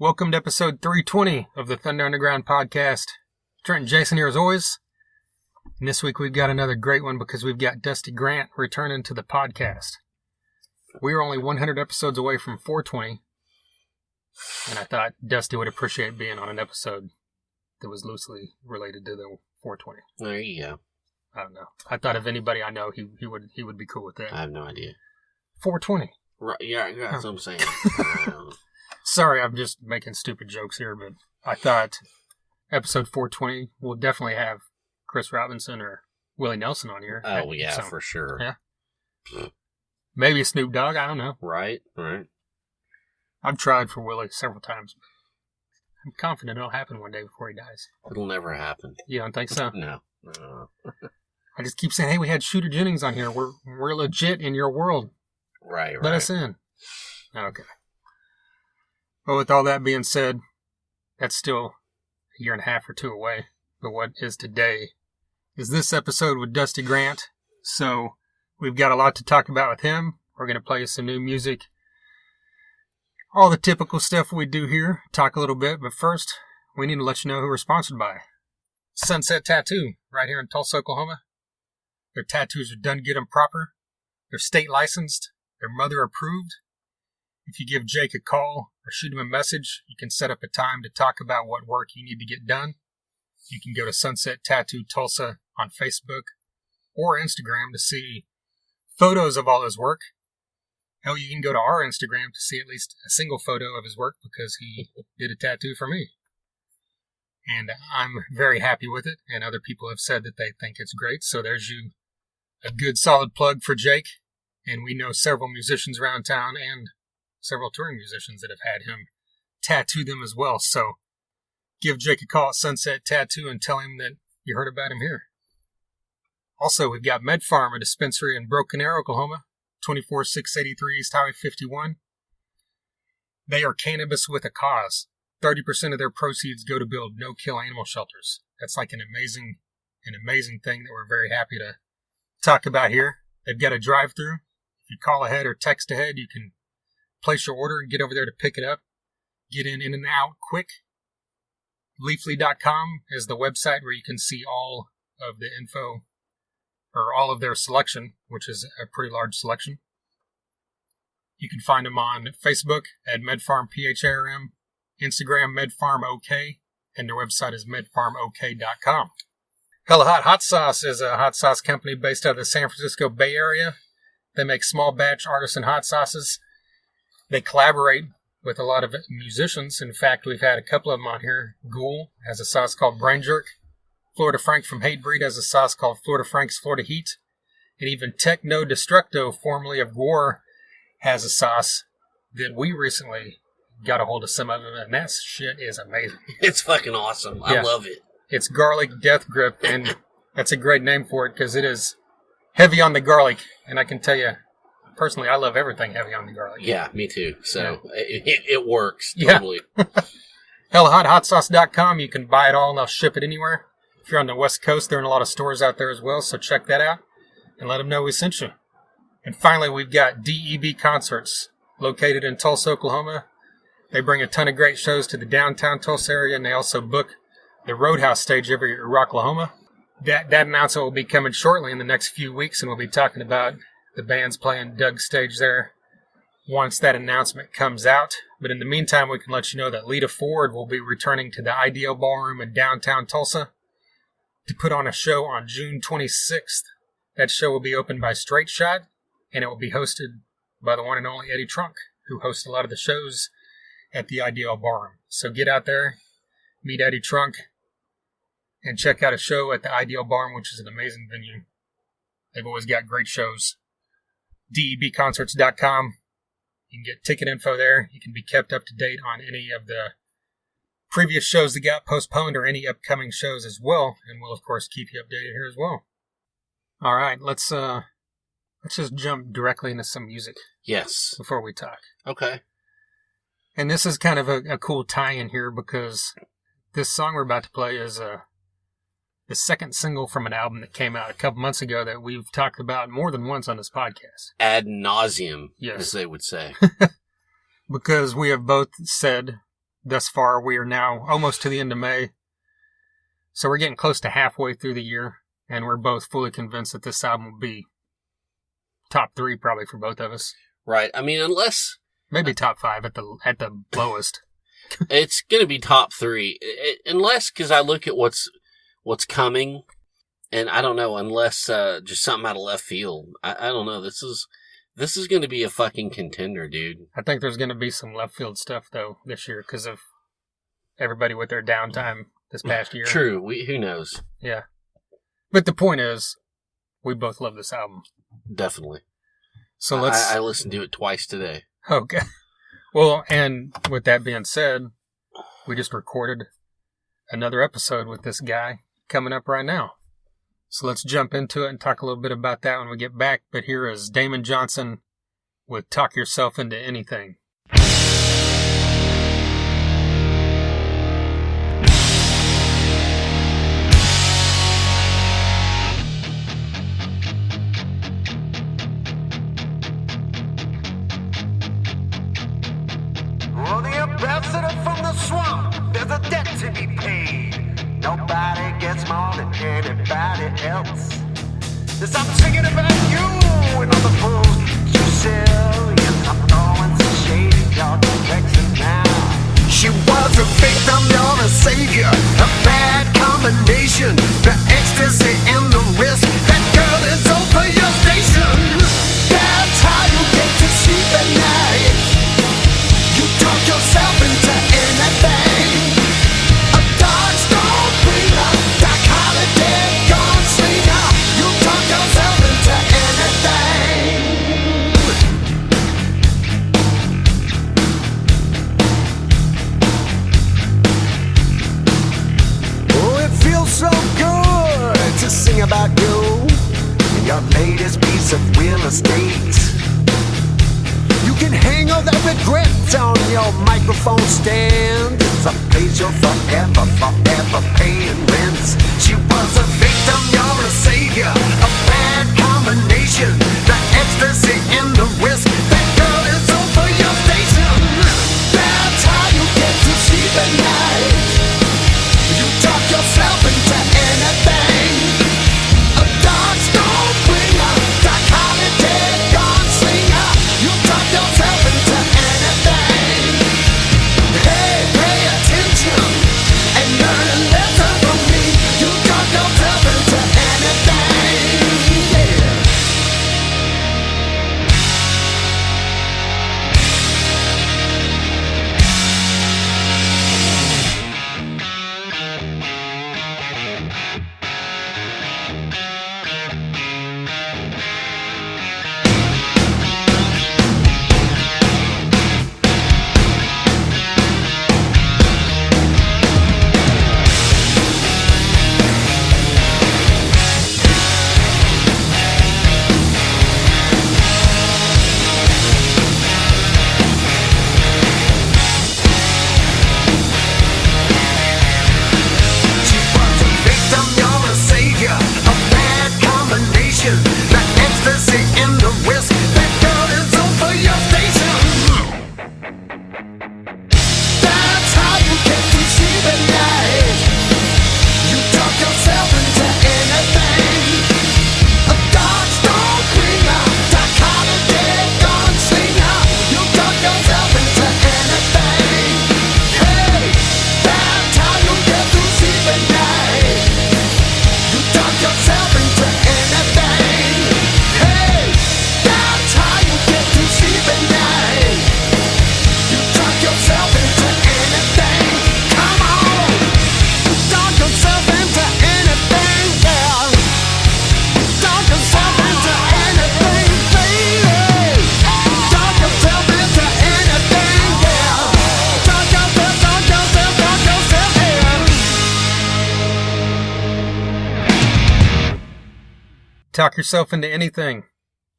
Welcome to episode 320 of the Thunder Underground podcast. Trent and Jason here as always. And this week we've got another great one because we've got Dusty Grant returning to the podcast. We are only 100 episodes away from 420. And I thought Dusty would appreciate being on an episode that was loosely related to the 420. There you go. I don't know. I thought if anybody I know, he would be cool with that. I have no idea. 420. Right? Yeah, that's what I'm saying. Sorry, I'm just making stupid jokes here, but I thought episode 420 will definitely have Chris Robinson or Willie Nelson on here. Oh yeah, so, for sure. Yeah. Maybe Snoop Dogg. I don't know. Right. I've tried for Willie several times. I'm confident it'll happen one day before he dies. It'll never happen. You don't think so? No. I just keep saying, hey, we had Shooter Jennings on here. We're legit in your world. Right. Let us in. Okay. Well, with all that being said, that's still a year and a half or two away. But what is today is this episode with Dusty Grant. So we've got a lot to talk about with him. We're going to play some new music. All the typical stuff we do here. Talk a little bit. But first, we need to let you know who we're sponsored by. Sunset Tattoo, right here in Tulsa, Oklahoma. Their tattoos are done, get them proper. They're state licensed. They're mother approved. If you give Jake a call or shoot him a message, you can set up a time to talk about what work you need to get done. You can go to Sunset Tattoo Tulsa on Facebook or Instagram to see photos of all his work. Hell, you can go to our Instagram to see at least a single photo of his work because he did a tattoo for me. And I'm very happy with it, and other people have said that they think it's great. So there's you, a good solid plug for Jake. And we know several musicians around town and several touring musicians that have had him tattoo them as well. So give Jake a call at Sunset Tattoo and tell him that you heard about him here. Also, we've got Med Farm, a dispensary in Broken Arrow, Oklahoma, 24683 East Highway 51. They are cannabis with a cause. 30% of their proceeds go to build no-kill animal shelters. That's like an amazing thing that we're very happy to talk about here. They've got a drive-through. If you call ahead or text ahead, you can place your order and get over there to pick it up. Get in and out quick. Leafly.com is the website where you can see all of the info or all of their selection, which is a pretty large selection. You can find them on Facebook at MedFarmPHRM, Instagram MedFarmOK, and their website is medfarmok.com. Hella Hot Sauce is a hot sauce company based out of the San Francisco Bay Area. They make small batch artisan hot sauces. They collaborate with a lot of musicians. In fact, we've had a couple of them on here. Ghoul has a sauce called Brain Jerk. Florida Frank from Hatebreed has a sauce called Florida Frank's Florida Heat. And even Techno Destructo, formerly of Gore, has a sauce that we recently got a hold of some of them, and that shit is amazing. It's fucking awesome. I love it. It's Garlic Death Grip, and that's a great name for it because it is heavy on the garlic. And I can tell you, personally, I love everything heavy on the garlic. Yeah, me too. So it works Yeah. totally. HellaHotHotSauce.com. You can buy it all, and they'll ship it anywhere. If you're on the West Coast, they're in a lot of stores out there as well, so check that out and let them know we sent you. And finally, we've got DEB Concerts, located in Tulsa, Oklahoma. They bring a ton of great shows to the downtown Tulsa area, and they also book the Roadhouse stage every year at Rocklahoma. That announcement will be coming shortly in the next few weeks, and we'll be talking about the bands playing Doug's stage there once that announcement comes out. But in the meantime, we can let you know that Lita Ford will be returning to the Ideal Ballroom in downtown Tulsa to put on a show on June 26th. That show will be opened by Straight Shot, and it will be hosted by the one and only Eddie Trunk, who hosts a lot of the shows at the Ideal Ballroom. So get out there, meet Eddie Trunk, and check out a show at the Ideal Ballroom, which is an amazing venue. They've always got great shows. DEBconcerts.com. You can get ticket info there. You can be kept up to date on any of the previous shows that got postponed or any upcoming shows as well. And we'll, of course, keep you updated here as well. All right, let's just jump directly into some music. Yes. Before we talk. Okay. And this is kind of a cool tie-in here because this song we're about to play is the second single from an album that came out a couple months ago that we've talked about more than once on this podcast. Ad nauseum, yes, as they would say. Because we have both said thus far, we are now almost to the end of May. So we're getting close to halfway through the year, and we're both fully convinced that this album will be top 3 probably for both of us. Right. I mean, unless... Maybe top 5 at the lowest. It's going to be top 3. Unless, because I look at what's coming, and I don't know, unless just something out of left field. I don't know. This is going to be a fucking contender, dude. I think there's going to be some left field stuff, though, this year because of everybody with their downtime this past year. True. Who knows? Yeah. But the point is, we both love this album. Definitely. So I listened to it twice today. Okay. Well, and with that being said, we just recorded another episode with this guy coming up right now. So let's jump into it and talk a little bit about that when we get back. But here is Damon Johnson with Talk Yourself Into Anything. From the swamp, there's a debt to be paid. Nobody gets more than anybody else. There's I'm singing about you and all the fools you sell. Yes, I'm throwing some shade in your direction now. She was a victim, you're a savior. A bad combination. The ecstasy and the risk. That girl is over your station. That's how you get to sleep at night. You talk yourself into anything. A dark storm bringer, dark holiday gone slinger. You talk yourself into anything. Oh, it feels so good to sing about you and your latest piece of real estate. You can hang all that regret on your microphone stand. It's a place you're forever paying rent. She was a victim, you're a savior. A bad combination. The ecstasy and the risk. That girl is over your station. That's how you get to sleep at night. You talk yourself into anything. A dark storm bringer, dark holiday gone slinger. You talk yourself into anything. Hey, pay attention and learn a lesson from me. You talk yourself into anything. Yeah. She was a victim, you're a savior. A bad combination. The ecstasy and the risk. That girl is over your station. That's how you get to sleep at night. You talk yourself into anything. A dark storm bringer, dark holiday gone slinger. You talk yourself into anything. Hey, that's how you get to sleep at night. You talk yourself into anything. Hey, that's how you get to sleep at night. You talk yourself into anything. Come on, talk yourself into anything, yeah. Talk yourself into anything, baby. Talk yourself into anything, yeah. Talk yourself, yeah. Talk Yourself Into Anything,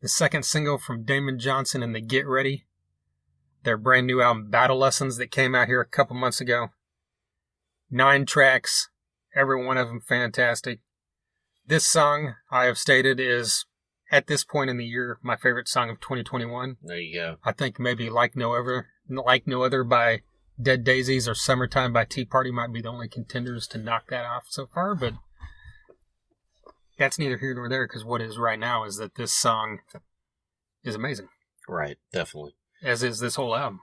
the second single from Damon Johnson and the Get Ready, their brand new album Battle Lessons that came out here a couple months ago. 9 tracks, every one of them fantastic. This song, I have stated, is, at this point in the year, my favorite song of 2021. There you go. I think maybe Like No Other by Dead Daisies or Summertime by Tea Party might be the only contenders to knock that off so far, but that's neither here nor there, because what is right now is that this song is amazing. Right, definitely. As is this whole album.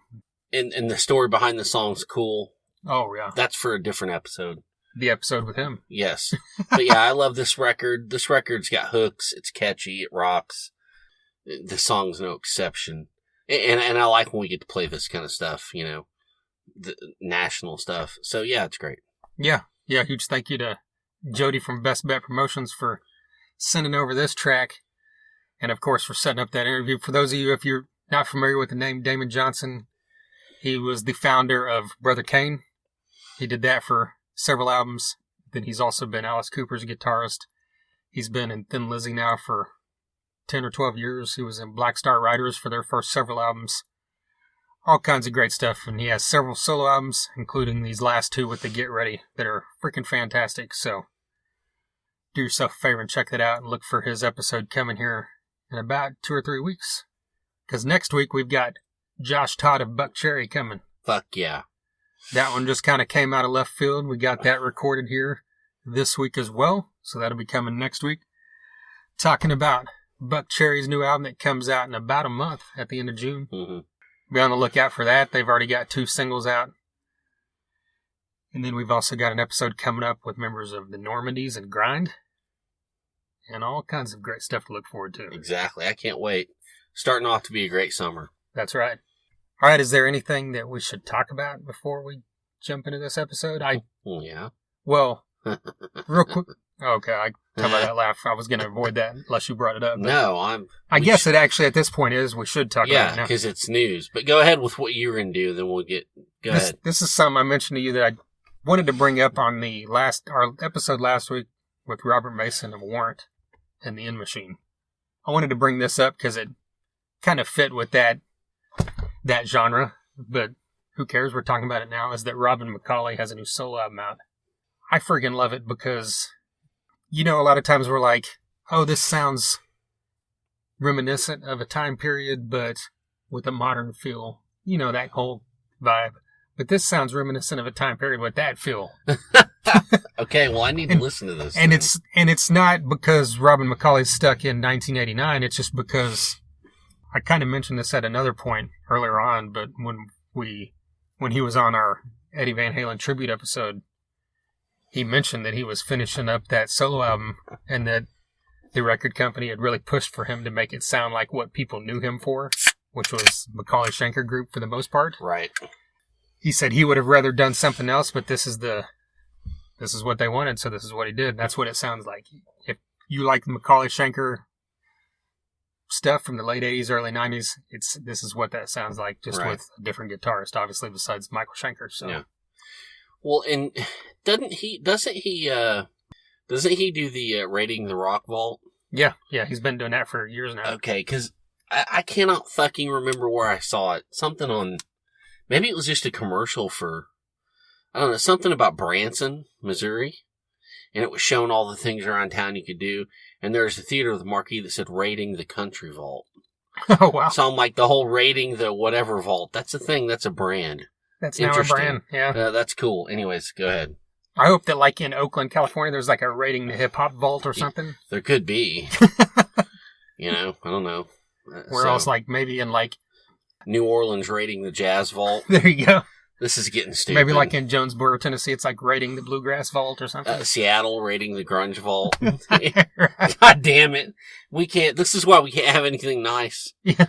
And the story behind the song's cool. Oh, yeah. That's for a different episode. The episode with him. Yes. But yeah, I love this record. This record's got hooks. It's catchy. It rocks. The song's no exception. And I like when we get to play this kind of stuff, you know, the national stuff. So yeah, it's great. Yeah. Yeah, huge thank you to Jody from Best Bet Promotions for sending over this track. And of course, for setting up that interview. For those of you, if you're not familiar with the name Damon Johnson, he was the founder of Brother Kane. He did that for several albums. Then he's also been Alice Cooper's guitarist. He's been in Thin Lizzy now for 10 or 12 years. He was in Black Star Riders for their first several albums. All kinds of great stuff. And he has several solo albums, including these last two with the Get Ready, that are freaking fantastic. So do yourself a favor and check that out and look for his episode coming here in about 2 or 3 weeks. Because next week we've got Josh Todd of Buck Cherry coming. Fuck yeah. That one just kind of came out of left field. We got that recorded here this week as well. So that'll be coming next week. Talking about Buck Cherry's new album that comes out in about a month at the end of June. Mm-hmm. Be on the lookout for that. They've already got 2 singles out. And then we've also got an episode coming up with members of the Normandies and Grind. And all kinds of great stuff to look forward to. Exactly. I can't wait. Starting off to be a great summer. That's right. All right, is there anything that we should talk about before we jump into this episode? Yeah. Well, real quick. Okay, I cover that laugh. I was going to avoid that unless you brought it up. No, I guess it actually at this point is we should talk about it now. Yeah, because it's news. But go ahead with what you were going to do, then we'll get... Go ahead. This is something I mentioned to you that I wanted to bring up on our episode last week with Robert Mason of Warrant and the End Machine. I wanted to bring this up because it kind of fit with that genre, but who cares? We're talking about it now. Is that Robin McCauley has a new solo album out. I friggin' love it because, you know, a lot of times we're like, oh, this sounds reminiscent of a time period, but with a modern feel. You know, that whole vibe. But this sounds reminiscent of a time period with that feel. Okay, well, I need to listen to this. And it's not because Robin McCauley's stuck in 1989. It's just because I kind of mentioned this at another point earlier on, but when he was on our Eddie Van Halen tribute episode, he mentioned that he was finishing up that solo album and that the record company had really pushed for him to make it sound like what people knew him for, which was Macaulay Schenker Group for the most part. Right. He said he would have rather done something else, but this is what they wanted, so this is what he did. That's what it sounds like. If you like the Macaulay Schenker stuff from the late 80s, early 90s, this is what that sounds like, just right. with a different guitarist, obviously, besides Michael Schenker. So. Yeah. Well, and doesn't he do the Rating the Rock Vault? Yeah, he's been doing that for years now. Okay, because I cannot fucking remember where I saw it. Something on, maybe it was just a commercial for, I don't know, something about Branson, Missouri. And it was showing all the things around town you could do. And there's a theater with a marquee that said Rating the Country Vault. Oh, wow. So I'm like, the whole Rating the whatever vault, that's a thing, that's a brand. That's now a brand, yeah. That's cool. Anyways, go ahead. I hope that, like, in Oakland, California, there's, like, a Rating the Hip-Hop Vault or something. There could be. You know, I don't know. Where else, like, maybe in, like... New Orleans Rating the Jazz Vault. There you go. This is getting stupid. Maybe like in Jonesboro, Tennessee, it's like Rating the Bluegrass Vault or something. Seattle Rating the Grunge Vault. Right. God damn it. We can't, this is why we can't have anything nice. Yeah.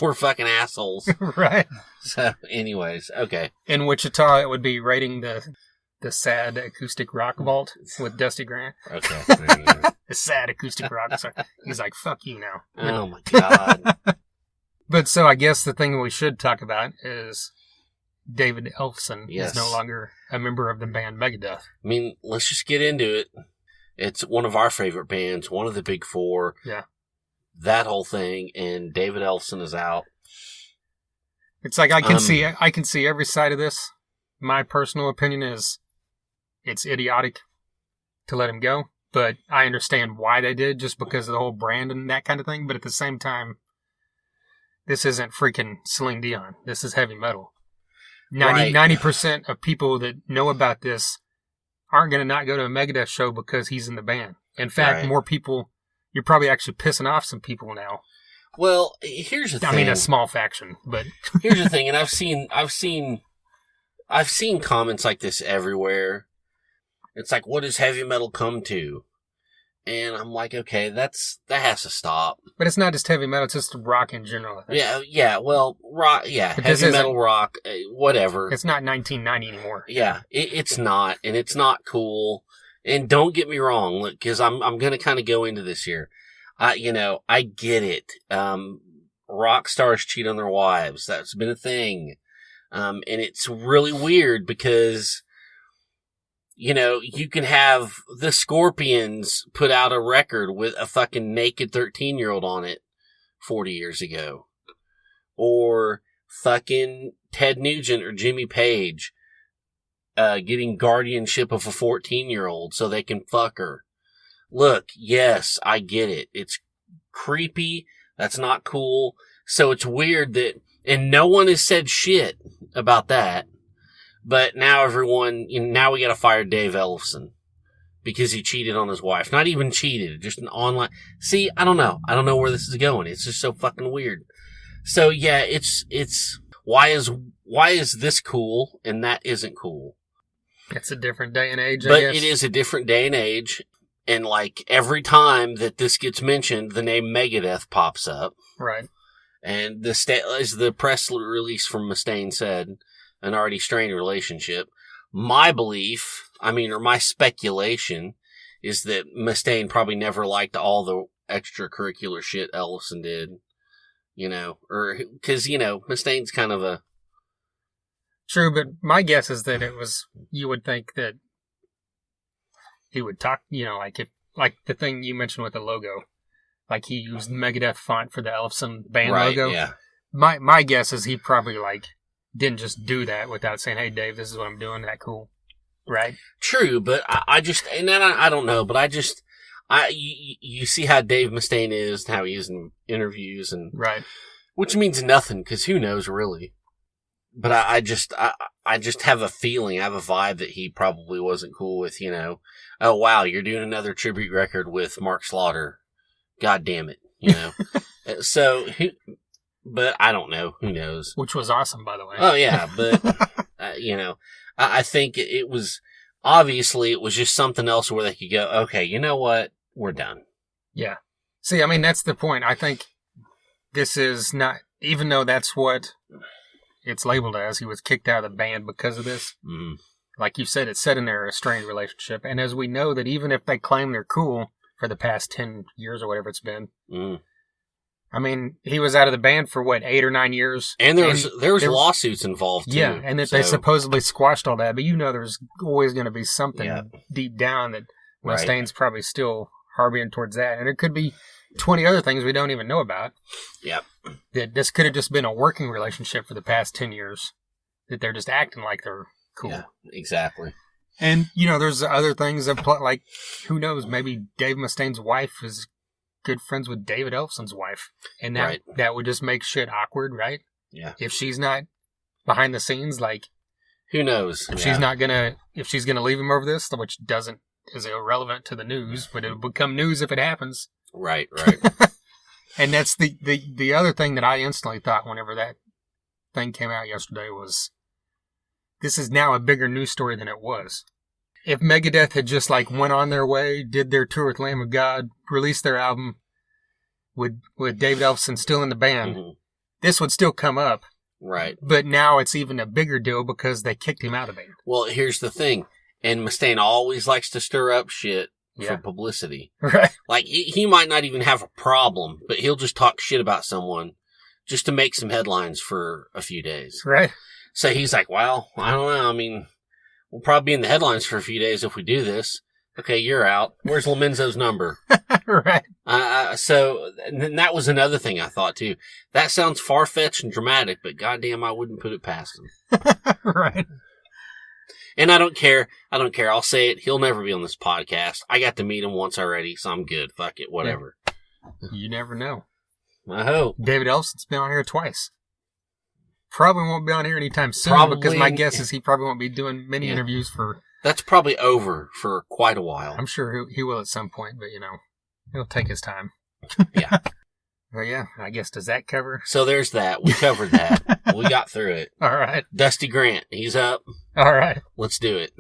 We're fucking assholes. Right. So, anyways, okay. In Wichita, it would be Rating the Sad Acoustic Rock Vault with Dusty Grant. Okay. There you go. The Sad Acoustic Rock. Sorry. He's like, fuck you now. Oh my God. But so I guess the thing we should talk about is David Ellefson Yes. is no longer a member of the band Megadeth. I mean, let's just get into it. It's one of our favorite bands, one of the big four. Yeah. That whole thing, and David Ellefson is out. It's like I can see every side of this. My personal opinion is it's idiotic to let him go, but I understand why they did, just because of the whole brand and that kind of thing. But at the same time, this isn't freaking Celine Dion. This is heavy metal. Right. 90% of people that know about this aren't going to not go to a Megadeth show because he's in the band. In fact, Right. more people, you're probably actually pissing off some people now. Well, here's the thing. I mean, a small faction, but Here's the thing, and I've seen comments like this everywhere. It's like, what does heavy metal come to? And I'm like, okay, that has to stop. but it's not just heavy metal; it's just rock in general. I think. Yeah, well, rock, But this heavy isn't- metal rock, whatever. It's not 1990 anymore. Yeah, it's not, and it's not cool. And don't get me wrong, because I'm gonna kind of go into this here. I get it. Rock stars cheat on their wives. That's been a thing. And it's really weird because, you can have the Scorpions put out a record with a fucking naked 13-year-old on it 40 years ago. Or fucking Ted Nugent or Jimmy Page getting guardianship of a 14-year-old so they can fuck her. Look, yes, I get it. It's creepy. That's not cool. So it's weird that, and no one has said shit about that. But now everyone, now we gotta fire Dave Ellefson because he cheated on his wife. Not even cheated, just an online. See, I don't know. I don't know where this is going. It's just so fucking weird. So yeah, it's, why is this cool and that isn't cool? It's a different day and age, I But guess. it is a different day and age. And like every time that this gets mentioned, the name Megadeth pops up. Right. And as the press release from Mustaine said, an already strained relationship. My belief, or my speculation, is that Mustaine probably never liked all the extracurricular shit Ellefson did. Or, cause, Mustaine's kind of a... True, but my guess is that you would think that he would talk, like the thing you mentioned with the logo. Like he used Megadeth font for the Ellefson band right, logo. yeah. My guess is he probably didn't just do that without saying, "Hey Dave, this is what I'm doing." That cool, right? True, but I just, and then I don't know, but you see how Dave Mustaine is, how he is in interviews, and Right. which means nothing because who knows really. But I just have a feeling, I have a vibe that he probably wasn't cool with, oh wow, you're doing another tribute record with Mark Slaughter. God damn it, So, but I don't know. Who knows? Which was awesome, by the way. Oh yeah, but I think it was obviously it was just something else where they could go, okay, you know what, we're done. Yeah. See, that's the point. I think this is not, even though that's what it's labeled as, he was kicked out of the band because of this. Mm. Like you said, it's set in their strained relationship. And as we know that even if they claim they're cool for the past 10 years or whatever it's been, he was out of the band for 8 or 9 years. And there was lawsuits involved too. Yeah, and that they supposedly squashed all that, but there's always going to be something deep down that Mustaine's probably still harboring towards that. And it could be 20 other things we don't even know about. Yep. That this could have just been a working relationship for the past 10 years. That they're just acting like they're cool. Yeah, exactly. And, there's other things that, like, who knows, maybe Dave Mustaine's wife is good friends with David Ellefson's wife. And that would just make shit awkward, right? Yeah. If she's not behind the scenes, like, who knows? if she's gonna leave him over this, which is irrelevant to the news, but it'll become news if it happens. Right. And that's the other thing that I instantly thought whenever that thing came out yesterday was, this is now a bigger news story than it was. If Megadeth had just went on their way, did their tour with Lamb of God, released their album with David Ellefson still in the band, this would still come up. Right. But now it's even a bigger deal because they kicked him out of the band. Well, here's the thing. And Mustaine always likes to stir up shit for publicity. Right. Like, he might not even have a problem, but he'll just talk shit about someone just to make some headlines for a few days. Right. So he's like, well, I don't know. We'll probably be in the headlines for a few days if we do this. Okay, you're out. Where's Lomenzo's number? Right. So then that was another thing I thought too. That sounds far-fetched and dramatic, but goddamn, I wouldn't put it past him. Right. And I don't care. I'll say it. He'll never be on this podcast. I got to meet him once already, so I'm good. Fuck it. Whatever. You never know. I hope. David Ellefson's been on here twice. probably won't be on here anytime soon because my Probably- guess is he probably won't be doing many Yeah. interviews for. That's probably over for quite a while. I'm sure he will at some point, but he'll take his time. Yeah. Well, yeah, I guess does that cover? So there's that. We covered that. We got through it. All right, Dusty Grant, he's up. all right. Let's do it.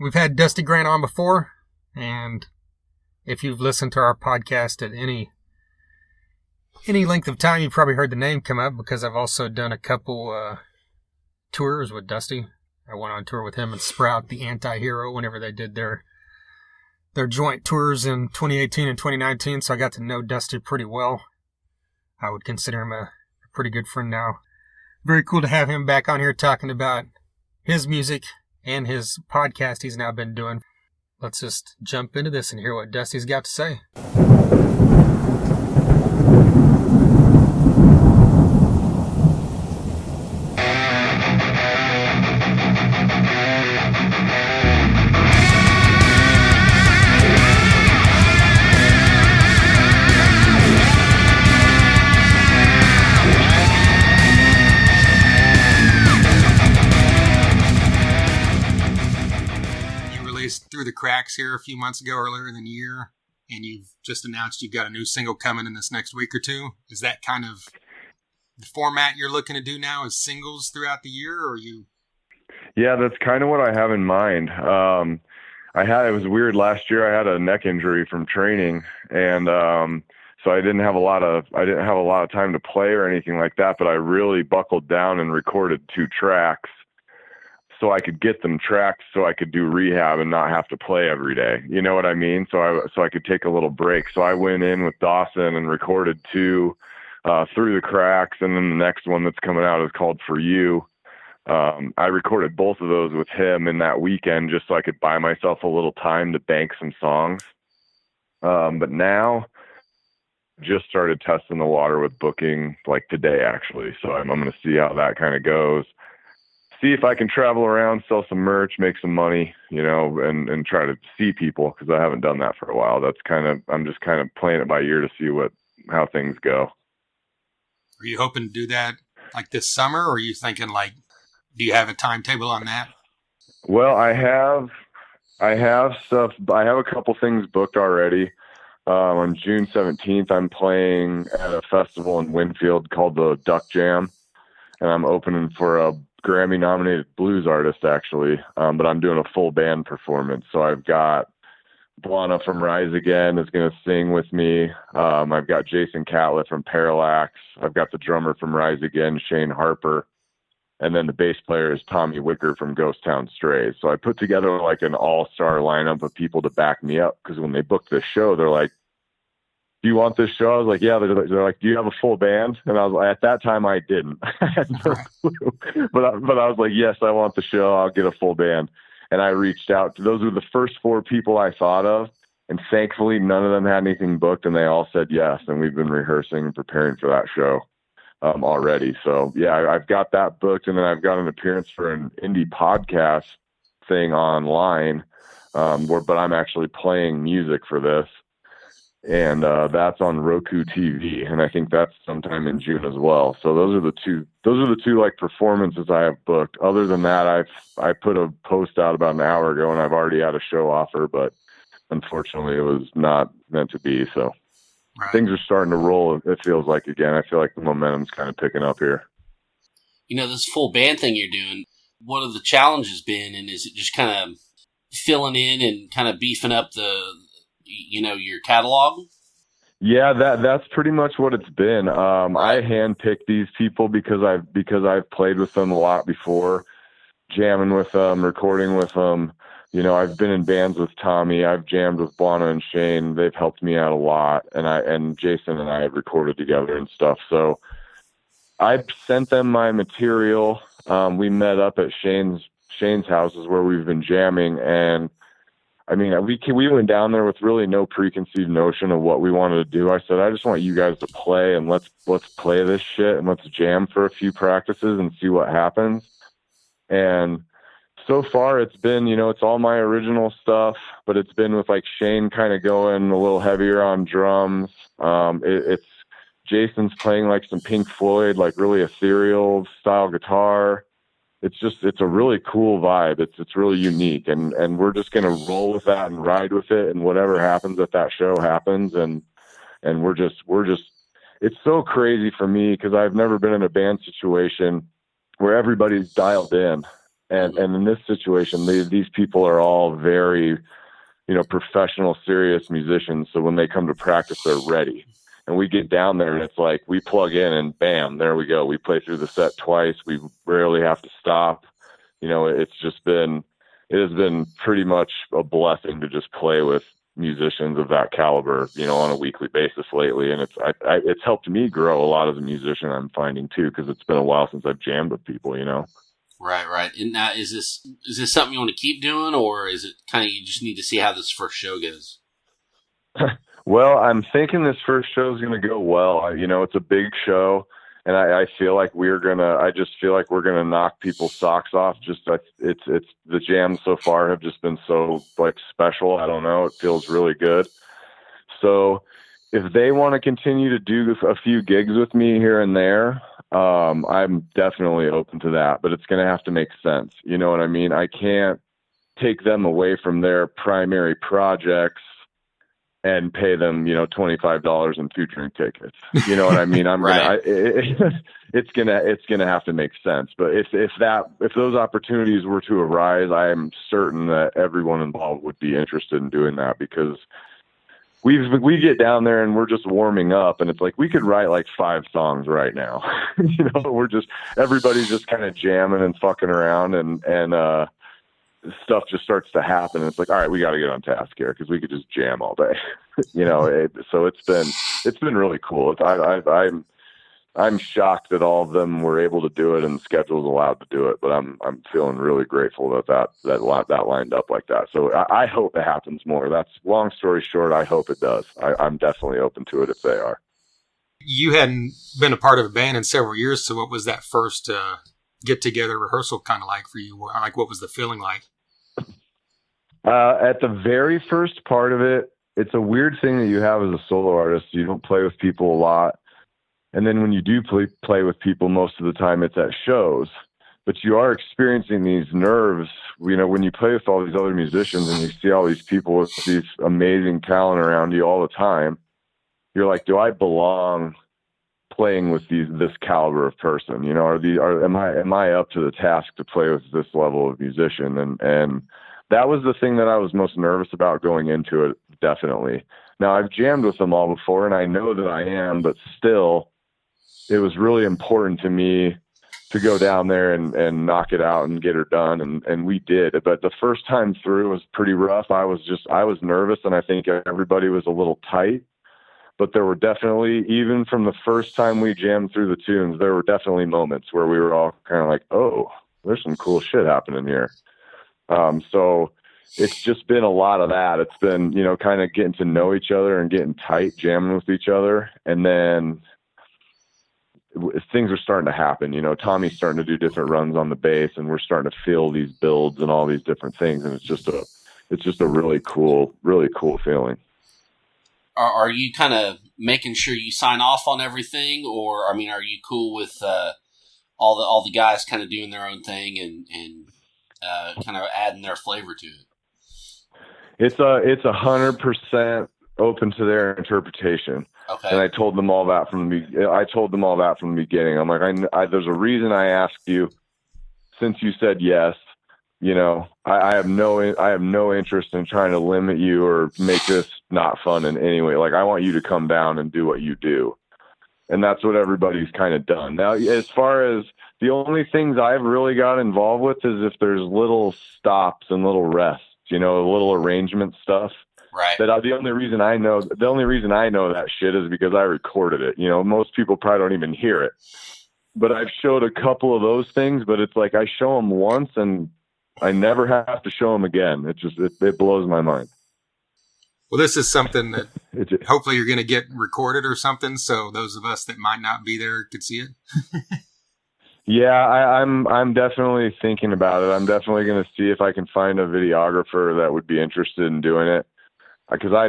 We've had Dusty Grant on before, and if you've listened to our podcast at any length of time, you've probably heard the name come up because I've also done a couple tours with Dusty. I went on tour with him and Sprout, the Anti-Hero, whenever they did their joint tours in 2018 and 2019, so I got to know Dusty pretty well. I would consider him a pretty good friend now. Very cool to have him back on here talking about his music and his podcast he's now been doing. Let's just jump into this and hear what Dusty's got to say. Through the Cracks here a few months ago, earlier in the year, and you've just announced you've got a new single coming in this next week or two. Is that kind of the format you're looking to do now, is singles throughout the year, or you? Yeah, that's kind of what I have in mind. It was weird last year. I had a neck injury from training, and so I didn't have a lot of time to play or anything like that. But I really buckled down and recorded 2 tracks, so I could get them tracked, so I could do rehab and not have to play every day. You know what I mean? So I could take a little break. So I went in with Dawson and recorded 2 Through the Cracks, and then the next one that's coming out is called For You. I recorded both of those with him in that weekend just so I could buy myself a little time to bank some songs. But now just started testing the water with booking like today, actually. So I'm going to see how that kind of goes. See if I can travel around, sell some merch, make some money, and try to see people, because I haven't done that for a while. I'm just kind of playing it by ear to see how things go. Are you hoping to do that like this summer, or are you thinking do you have a timetable on that? Well, I have stuff. I have a couple things booked already. On June 17th, I'm playing at a festival in Winfield called the Duck Jam, and I'm opening for a Grammy-nominated blues artist, actually, but I'm doing a full band performance. So I've got Blana from Rise Again is going to sing with me. I've got Jason Catlett from Parallax. I've got the drummer from Rise Again, Shane Harper. And then the bass player is Tommy Wicker from Ghost Town Strays. So I put together like an all-star lineup of people to back me up, because when they booked this show, they're like, "Do you want this show?" I was like, "Yeah." They're like, "Do you have a full band?" And I was like, at that time I didn't. I had no clue. But I was like, "Yes, I want the show. I'll get a full band." And I reached out. Those were the first 4 people I thought of. And thankfully, none of them had anything booked, and they all said yes. And we've been rehearsing and preparing for that show already. So, yeah, I've got that booked. And then I've got an appearance for an indie podcast thing online, but I'm actually playing music for this. And that's on Roku TV, and I think that's sometime in June as well. So those are the two like performances I have booked. Other than that, I put a post out about an hour ago, and I've already had a show offer, but unfortunately it was not meant to be. So Things are starting to roll. It feels like again. I feel like the momentum's kind of picking up here. This full band thing you're doing, what have the challenges been, and is it just kind of filling in and kind of beefing up your catalog? Yeah, that's pretty much what it's been. I handpicked these people because I've played with them a lot before, jamming with them, recording with them. I've been in bands with Tommy. I've jammed with Blana and Shane. They've helped me out a lot, and Jason and I have recorded together and stuff. So I sent them my material. We met up at Shane's houses where we've been jamming, and I mean, we went down there with really no preconceived notion of what we wanted to do. I said, I just want you guys to play, and let's play this shit, and let's jam for a few practices and see what happens. And so far it's been, it's all my original stuff, but it's been with like Shane kind of going a little heavier on drums. Jason's playing like some Pink Floyd, like really ethereal style guitar. It's a really cool vibe. It's really unique, and we're just gonna roll with that and ride with it, and whatever happens at that show happens, and we're just it's so crazy for me because I've never been in a band situation where everybody's dialed in, and in this situation these people are all very, professional, serious musicians. So when they come to practice, they're ready. And we get down there and it's like we plug in and bam, there we go. We play through the set twice. We rarely have to stop. It has been pretty much a blessing to just play with musicians of that caliber, on a weekly basis lately. And it's helped me grow a lot as a musician, I'm finding too, because it's been a while since I've jammed with people, Right. And now, is this something you want to keep doing, or is it kind of you just need to see how this first show goes? Well, I'm thinking this first show is going to go well. It's a big show, and I feel like I just feel like we're going to knock people's socks off. It's the jams so far have just been so like special. I don't know. It feels really good. So if they want to continue to do a few gigs with me here and there, I'm definitely open to that, but it's going to have to make sense. You know what I mean? I can't take them away from their primary projects and pay them, $25 in food drink tickets. You know what I mean? It's gonna have to make sense. But if those opportunities were to arise, I am certain that everyone involved would be interested in doing that, because we get down there and we're just warming up, and it's like we could write like 5 songs right now. Everybody's just kind of jamming and fucking around, and stuff just starts to happen. And it's like, all right, we got to get on task here because we could just jam all day. So it's been really cool. I'm shocked that all of them were able to do it and the schedule's allowed to do it, but I'm feeling really grateful that lined up like that. So I hope it happens more. That's long story short. I hope it does. I'm definitely open to it if they are. You hadn't been a part of a band in several years, so what was that first get together rehearsal kind of like for you? Like, what was the feeling like? At the very first part of it, it's a weird thing that you have as a solo artist. You don't play with people a lot. And then when you do play with people, most of the time it's at shows. But you are experiencing these nerves, when you play with all these other musicians and you see all these people with these amazing talent around you all the time. You're like, do I belong playing with this caliber of person? Am I up to the task to play with this level of musician? And that was the thing that I was most nervous about going into it, definitely. Now, I've jammed with them all before, and I know that I am, but still, it was really important to me to go down there and knock it out and get her done, and we did. But the first time through was pretty rough. I was nervous, and I think everybody was a little tight. But there were definitely, even from the first time we jammed through the tunes, there were definitely moments where we were all kind of like, oh, there's some cool shit happening here. So it's just been a lot of that. It's been, kind of getting to know each other and getting tight, jamming with each other. And then things are starting to happen. Tommy's starting to do different runs on the bass, and we're starting to feel these builds and all these different things. And it's just a really cool feeling. Are you kind of making sure you sign off on everything, or are you cool with all the guys kind of doing their own thing and kind of adding their flavor to it? It's 100% open to their interpretation. Okay. And I told them all that from the beginning. I'm like, there's a reason I asked you. Since you said yes, I have no interest in trying to limit you or make this not fun in any way. Like, I want you to come down and do what you do. And that's what everybody's kind of done. Now, as far as the only things I've really got involved with is if there's little stops and little rests, little arrangement stuff. Right. That the only reason I know that shit is because I recorded it. Most people probably don't even hear it. But I've showed a couple of those things, but it's like I show them once and I never have to show them again. It blows my mind. Well, this is something that hopefully you're going to get recorded or something, so those of us that might not be there could see it. Yeah, I'm definitely thinking about it. I'm definitely going to see if I can find a videographer that would be interested in doing it. because I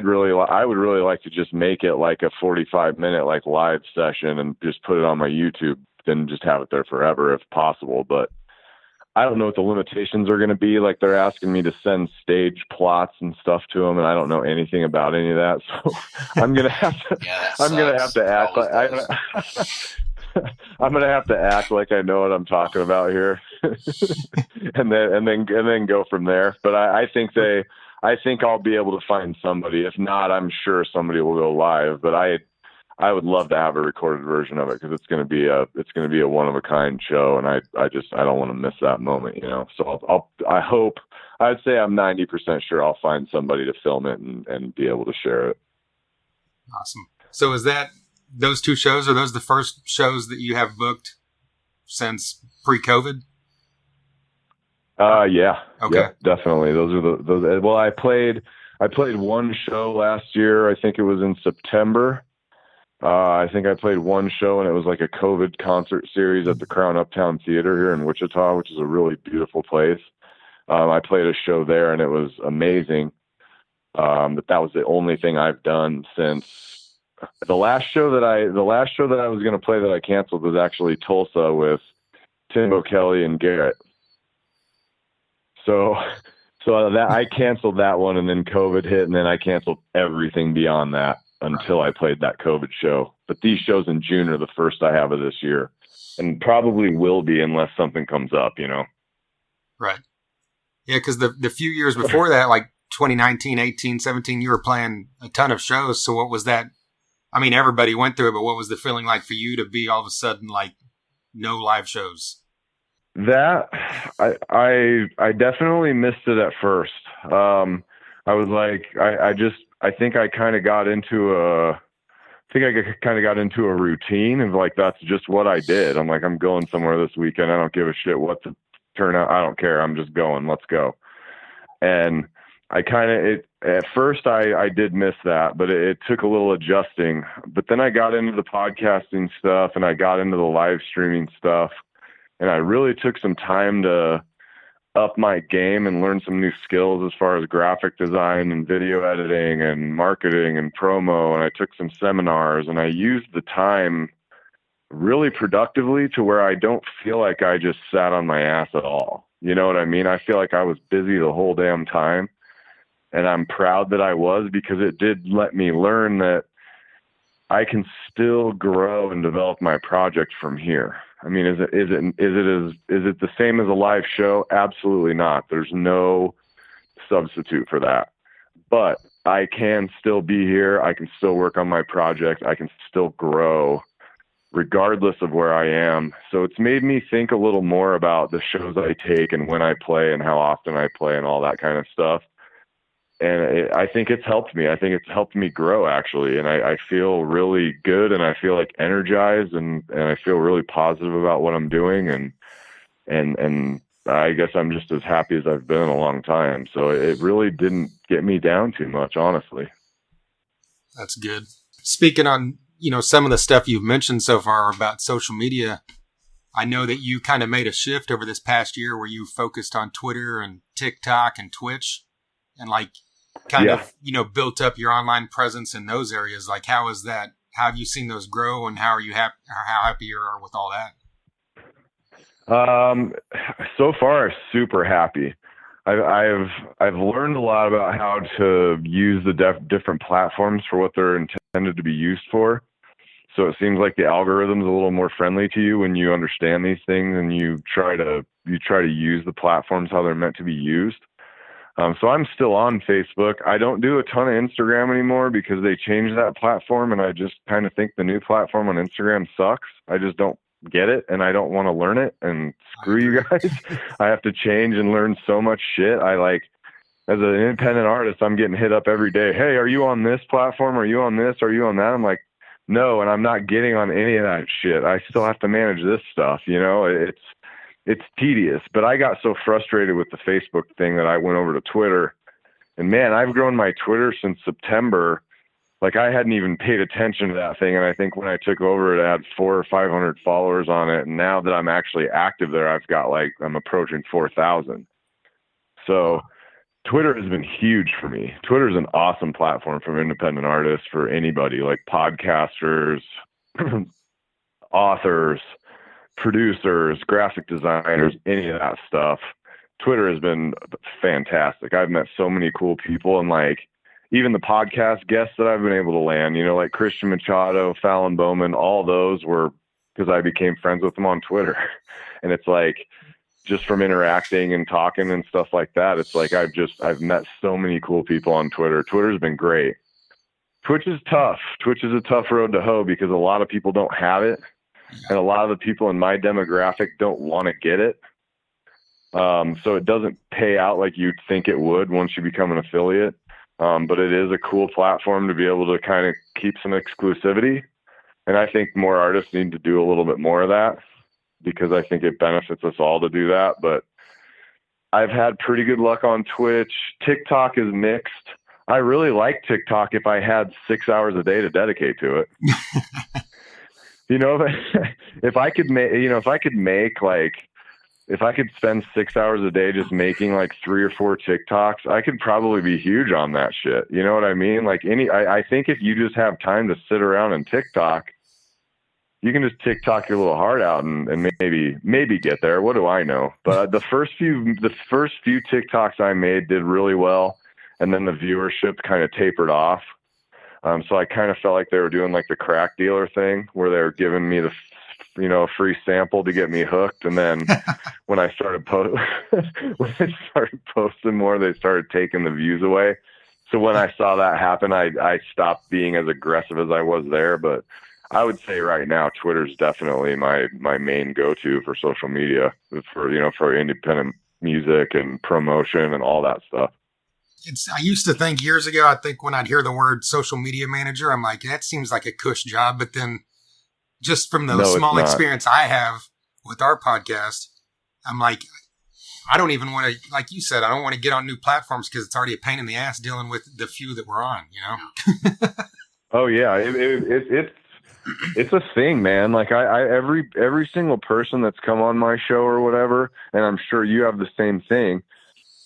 would really like to just make it like a 45-minute like live session and just put it on my YouTube, then just have it there forever if possible. But I don't know what the limitations are going to be. Like they're asking me to send stage plots and stuff to them, and I don't know anything about any of that. So I'm going to have to, I'm going to have to act like I'm going to have to act like I know what I'm talking about here, and then go from there. But I think I'll be able to find somebody. If not, I'm sure somebody will go live. But I would love to have a recorded version of it because it's going to be a one of a kind show, and I don't want to miss that moment, you know. So I'd say I'm 90% sure I'll find somebody to film it and be able to share it. Awesome. So is that those two shows? Are those the first shows that you have booked since pre-COVID? Yeah. Okay. Yeah, definitely. Those are those. Well, I played one show last year. I think it was in September. I think I played one show, and it was like a COVID concert series at the Crown Uptown Theater here in Wichita, which is a really beautiful place. I played a show there, and it was amazing. But that was the only thing I've done since the last show that I was going to play that I canceled was actually Tulsa with Tim O'Kelly and Garrett. So that I canceled that one, and then COVID hit, and then I canceled everything beyond that until I played that COVID show. But these shows in June are the first I have of this year, and probably will be unless something comes up, you know? Right. Yeah. Cause the few years before that, like 2019, 18, 17, you were playing a ton of shows. So what was that? I mean, everybody went through it, but what was the feeling like for you to be all of a sudden like no live shows? That I definitely missed it at first. I was like, I think I kind of got into a routine of like, that's just what I did. I'm like, I'm going somewhere this weekend. I don't give a shit what the turnout. I don't care. I'm just going. Let's go. And at first I did miss that, but it took a little adjusting. But then I got into the podcasting stuff, and I got into the live streaming stuff, and I really took some time to up my game and learn some new skills as far as graphic design and video editing and marketing and promo. And I took some seminars, and I used the time really productively to where I don't feel like I just sat on my ass at all. You know what I mean? I feel like I was busy the whole damn time, and I'm proud that I was, because it did let me learn that I can still grow and develop my project from here. I mean, is it the same as a live show? Absolutely not. There's no substitute for that. But I can still be here. I can still work on my project. I can still grow regardless of where I am. So it's made me think a little more about the shows I take and when I play and how often I play and all that kind of stuff. And I think it's helped me. I think it's helped me grow, actually. And I feel really good, and I feel like energized, and I feel really positive about what I'm doing. And I guess I'm just as happy as I've been in a long time. So it really didn't get me down too much, honestly. That's good. Speaking on, some of the stuff you've mentioned so far about social media, I know that you kind of made a shift over this past year where you focused on Twitter and TikTok and Twitch, and like kind of, built up your online presence in those areas. Like, how is that? How have you seen those grow, and how happy you are with all that? So far, super happy. I've learned a lot about how to use the different platforms for what they're intended to be used for. So it seems like the algorithm's a little more friendly to you when you understand these things, and you try to use the platforms how they're meant to be used. So I'm still on Facebook. I don't do a ton of Instagram anymore because they changed that platform, and I just kind of think the new platform on Instagram sucks. I just don't get it, and I don't want to learn it, and screw you guys. I have to change and learn so much shit. As an independent artist, I'm getting hit up every day. Hey, are you on this platform? Are you on this? Are you on that? I'm like, no, and I'm not getting on any of that shit. I still have to manage this stuff. It's tedious, but I got so frustrated with the Facebook thing that I went over to Twitter, and man, I've grown my Twitter since September. Like, I hadn't even paid attention to that thing. And I think when I took over, it had 400 or 500 followers on it. And now that I'm actually active there, I'm approaching 4,000. So Twitter has been huge for me. Twitter is an awesome platform for independent artists, for anybody, like podcasters, authors, producers, graphic designers, any of that stuff. Twitter has been fantastic. I've met so many cool people, and like even the podcast guests that I've been able to land, you know, like Christian Machado, Fallon Bowman, all those were because I became friends with them on Twitter. And it's like, just from interacting and talking and stuff like that, it's like I've met so many cool people on Twitter. Twitter's been great. Twitch is tough. Twitch is a tough road to hoe because a lot of people don't have it. And a lot of the people in my demographic don't want to get it. So it doesn't pay out like you'd think it would once you become an affiliate. But it is a cool platform to be able to kind of keep some exclusivity. And I think more artists need to do a little bit more of that because I think it benefits us all to do that. But I've had pretty good luck on Twitch. TikTok is mixed. I really like TikTok if I had 6 hours a day to dedicate to it. You know, if I could spend 6 hours a day just making like 3 or 4 TikToks, I could probably be huge on that shit. You know what I mean? Like I think if you just have time to sit around and TikTok, you can just TikTok your little heart out and maybe get there. What do I know? But the first few TikToks I made did really well. And then the viewership kind of tapered off. So I kind of felt like they were doing like the crack dealer thing where they were giving me a free sample to get me hooked. And then when I started posting more, they started taking the views away. So when I saw that happen, I stopped being as aggressive as I was there. But I would say right now, Twitter's definitely my main go-to for social media for independent music and promotion and all that stuff. I used to think years ago, I think when I'd hear the word social media manager, I'm like, that seems like a cush job. But then just from the small experience I have with our podcast, I'm like, I don't even want to, like you said, I don't want to get on new platforms because it's already a pain in the ass dealing with the few that we're on, you know? Oh yeah. It's a thing, man. Like every single person that's come on my show or whatever, and I'm sure you have the same thing.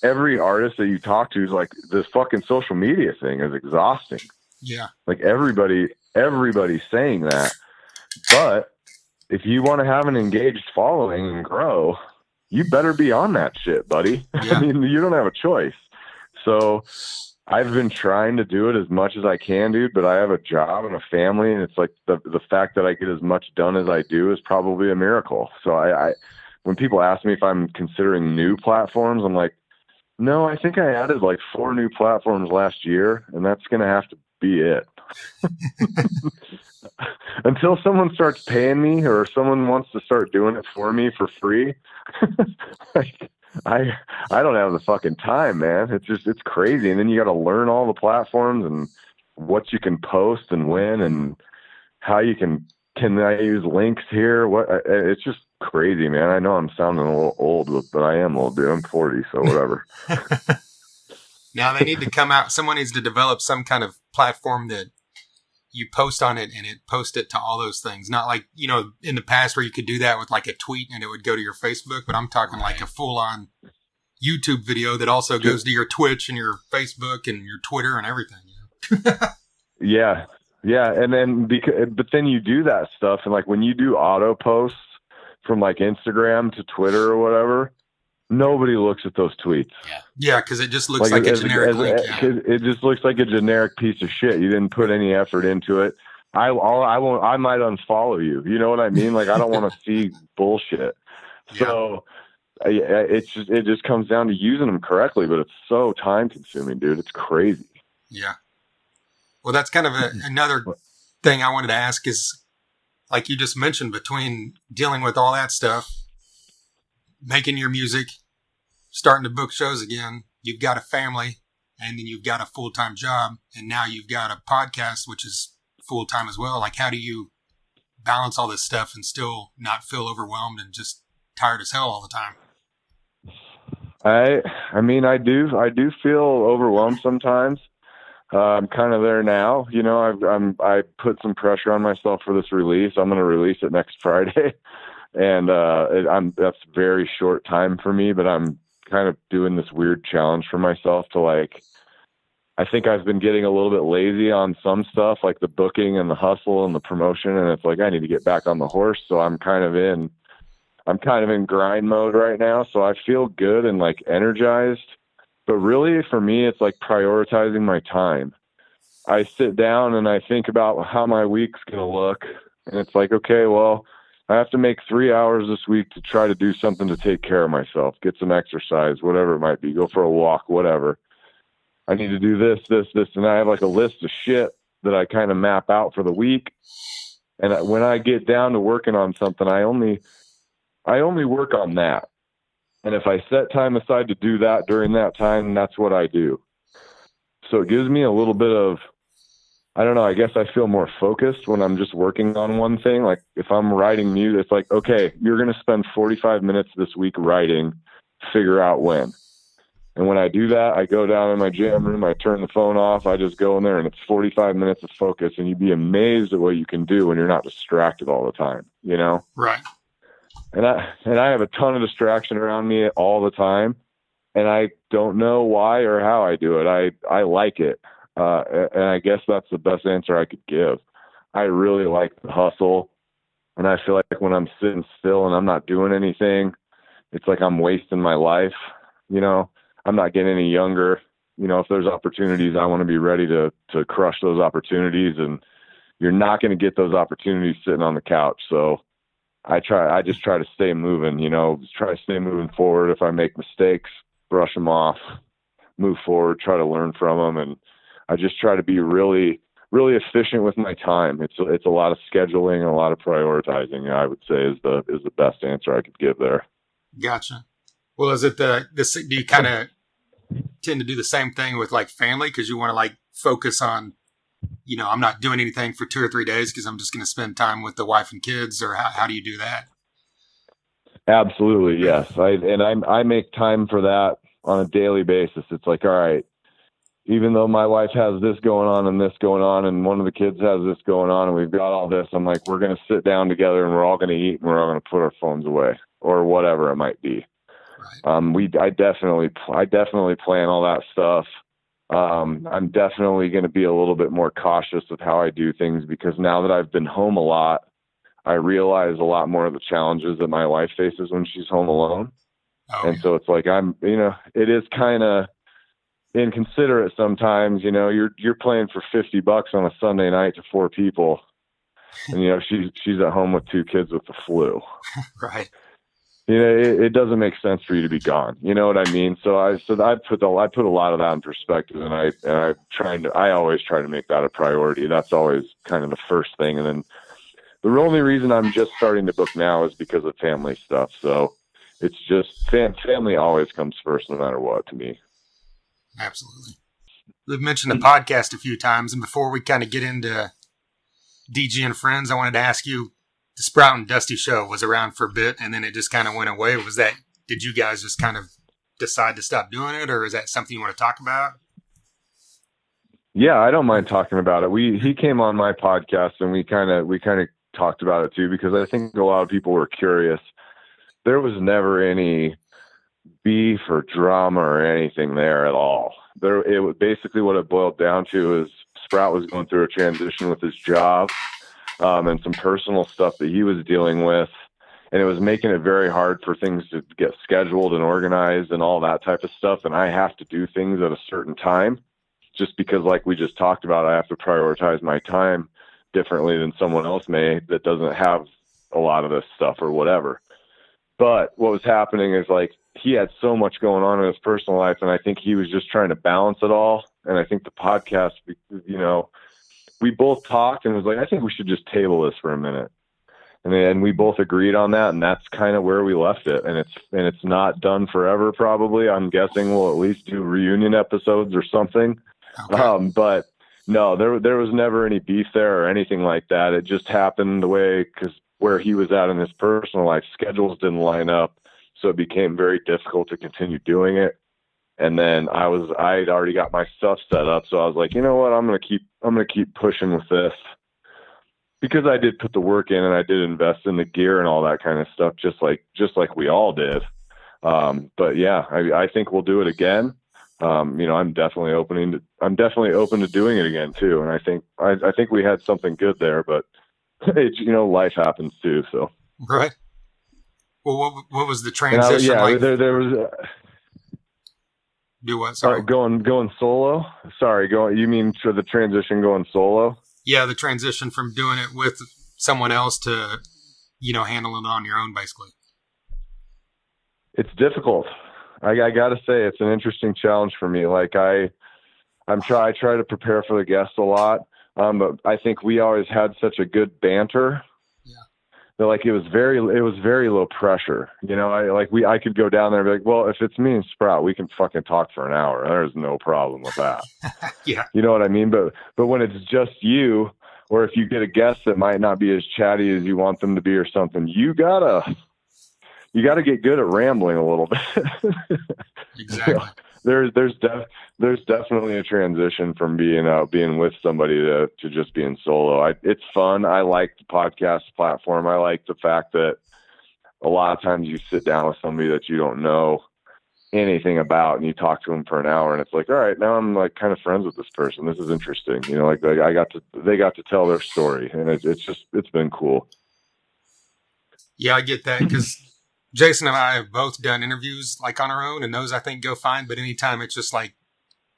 Every artist that you talk to is like, this fucking social media thing is exhausting. Yeah. Like everybody's saying that. But if you want to have an engaged following and grow, you better be on that shit, buddy. Yeah. I mean, you don't have a choice. So I've been trying to do it as much as I can, dude, but I have a job and a family, and it's like the fact that I get as much done as I do is probably a miracle. So I when people ask me if I'm considering new platforms, I'm like, no, I think I added like 4 new platforms last year, and that's going to have to be it. Until someone starts paying me or someone wants to start doing it for me for free, like, I don't have the fucking time, man. It's crazy. And then you got to learn all the platforms and what you can post and when and how you can I use links here? It's just crazy, man. I know I'm sounding a little old, but I am old, dude. I'm 40, so whatever. Now they need to come out. Someone needs to develop some kind of platform that you post on it and it post it to all those things. Not like, you know, in the past where you could do that with like a tweet and it would go to your Facebook, but I'm talking like a full on YouTube video that also goes to your Twitch and your Facebook and your Twitter and everything. You know? Yeah. Yeah. And then, but then you do that stuff. And like when you do auto posts from like Instagram to Twitter or whatever, nobody looks at those tweets. Yeah. Cause it just looks like a generic link. It just looks like a generic piece of shit. You didn't put any effort into it. I might unfollow you. You know what I mean? Like, I don't want to see bullshit. So it just comes down to using them correctly, but it's so time consuming, dude. It's crazy. Yeah. Well, that's kind of another thing I wanted to ask is, like you just mentioned, between dealing with all that stuff, making your music, starting to book shows again, you've got a family, and then you've got a full-time job, and now you've got a podcast, which is full-time as well. Like, how do you balance all this stuff and still not feel overwhelmed and just tired as hell all the time? I mean, I do feel overwhelmed sometimes. I'm kind of there now. You know, I put some pressure on myself for this release. I'm going to release it next Friday. And that's very short time for me, but I'm kind of doing this weird challenge for myself to like, I think I've been getting a little bit lazy on some stuff like the booking and the hustle and the promotion. And it's like, I need to get back on the horse. So I'm kind of in grind mode right now. So I feel good and like energized, but really for me, it's like prioritizing my time. I sit down and I think about how my week's going to look. And it's like, okay, well, I have to make 3 hours this week to try to do something to take care of myself, get some exercise, whatever it might be, go for a walk, whatever. I need to do this, and I have like a list of shit that I kind of map out for the week. And when I get down to working on something, I only work on that. And if I set time aside to do that during that time, that's what I do. So it gives me a little bit of, I don't know, I guess I feel more focused when I'm just working on one thing. Like if I'm writing music, it's like, okay, you're going to spend 45 minutes this week writing, figure out when. And when I do that, I go down in my jam room, I turn the phone off, I just go in there and it's 45 minutes of focus. And you'd be amazed at what you can do when you're not distracted all the time, you know? Right. And I have a ton of distraction around me all the time. And I don't know why or how I do it. I like it. And I guess that's the best answer I could give. I really like the hustle. And I feel like when I'm sitting still and I'm not doing anything, it's like I'm wasting my life, you know? I'm not getting any younger. You know, if there's opportunities, I want to be ready to crush those opportunities, and you're not going to get those opportunities sitting on the couch. So I just try to stay moving, you know, try to stay moving forward. If I make mistakes, brush them off, move forward, try to learn from them. And I just try to be really, really efficient with my time. It's a lot of scheduling and a lot of prioritizing, I would say is the best answer I could give there. Gotcha. Well, is it do you kind of tend to do the same thing with like family? Cause you want to like focus on, you know, I'm not doing anything for 2 or 3 days because I'm just going to spend time with the wife and kids, or how do you do that? Absolutely. Yes. I make time for that on a daily basis. It's like, all right, even though my wife has this going on and this going on, and one of the kids has this going on and we've got all this, I'm like, we're going to sit down together and we're all going to eat and we're all going to put our phones away or whatever it might be. Right. I definitely plan all that stuff. I'm definitely going to be a little bit more cautious with how I do things, because now that I've been home a lot, I realize a lot more of the challenges that my wife faces when she's home alone. Oh, and so it's like, it is kind of inconsiderate sometimes, you know, you're playing for $50 on a Sunday night to 4 people. And, you know, she's at home with 2 kids with the flu. Right. You know, it doesn't make sense for you to be gone. You know what I mean? So I put a lot of that in perspective, and I always try to make that a priority. That's always kind of the first thing. And then the only reason I'm just starting to book now is because of family stuff. So it's just family always comes first, no matter what, to me. Absolutely. We've mentioned the podcast a few times, and before we kind of get into DG and Friends, I wanted to ask you, the Sprout and Dusty show was around for a bit and then it just kind of went away. Did you guys just kind of decide to stop doing it, or is that something you want to talk about? Yeah, I don't mind talking about it. He came on my podcast and we kind of talked about it too, because I think a lot of people were curious. There was never any beef or drama or anything there at all. It was basically what it boiled down to is Sprout was going through a transition with his job. And some personal stuff that he was dealing with, and it was making it very hard for things to get scheduled and organized and all that type of stuff. And I have to do things at a certain time, just because, like we just talked about, I have to prioritize my time differently than someone else may that doesn't have a lot of this stuff or whatever. But what was happening is, like, he had so much going on in his personal life, and I think he was just trying to balance it all. And I think the podcast, you know, we both talked and was like, I think we should just table this for a minute. And then we both agreed on that. And that's kind of where we left it. And it's not done forever. Probably. I'm guessing we'll at least do reunion episodes or something. Okay. But no, there was never any beef there or anything like that. It just happened the way, cause where he was at in his personal life, schedules didn't line up. So it became very difficult to continue doing it. And then I'd already got my stuff set up. So I was like, you know what, I'm going to keep pushing with this, because I did put the work in and I did invest in the gear and all that kind of stuff, just like we all did. But yeah, I think we'll do it again. I'm definitely open to doing it again too. And I think we had something good there, but life happens too. So. Right. Well, what was the transition like? There was. Do what? Sorry. Going solo. Sorry, you mean for the transition going solo? Yeah, the transition from doing it with someone else to, handling it on your own, basically. It's difficult. I got to say, it's an interesting challenge for me. Like I try to prepare for the guests a lot, but I think we always had such a good banter. Yeah. That like it was very low pressure. I could go down there and be like, well, if it's me and Sprout, we can fucking talk for an hour. There's no problem with that. Yeah. You know what I mean? But when it's just you, or if you get a guest that might not be as chatty as you want them to be or something, you gotta get good at rambling a little bit. Exactly. There's definitely a transition from being with somebody to just being solo. It's fun. I like the podcast platform. I like the fact that a lot of times you sit down with somebody that you don't know anything about and you talk to them for an hour and it's like, all right, now I'm like kind of friends with this person. This is interesting. They got to tell their story and it's been cool. Yeah, I get that because Jason and I have both done interviews like on our own, and those I think go fine. But anytime it's just like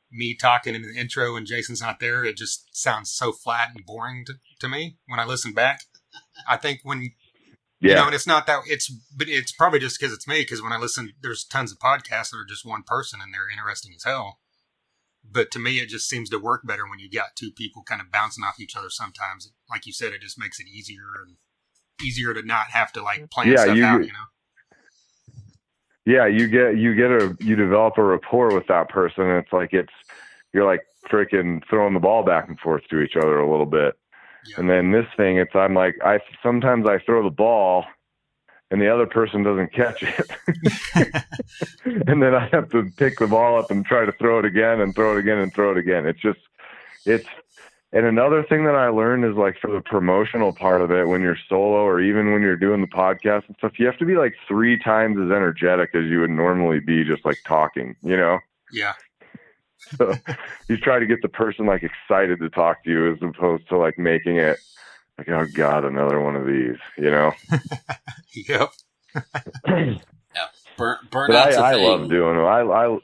me talking in the intro and Jason's not there, it just sounds so flat and boring to me when I listen back. I think when, and it's not that but it's probably just because it's me. Because when I listen, there's tons of podcasts that are just one person and they're interesting as hell. But to me, it just seems to work better when you got two people kind of bouncing off each other. Sometimes, like you said, it just makes it easier to not have to like plan stuff out. Yeah, you develop a rapport with that person. And it's like you're like freaking throwing the ball back and forth to each other a little bit. Yeah. And then this thing, sometimes I throw the ball and the other person doesn't catch it. And then I have to pick the ball up and try to throw it again and throw it again and throw it again. And another thing that I learned is like for the promotional part of it, when you're solo or even when you're doing the podcast and stuff, you have to be like 3 times as energetic as you would normally be just like talking, Yeah. So you try to get the person like excited to talk to you as opposed to like making it like, oh God, another one of these, Yep. Yeah. Burnout's a thing. I love doing it.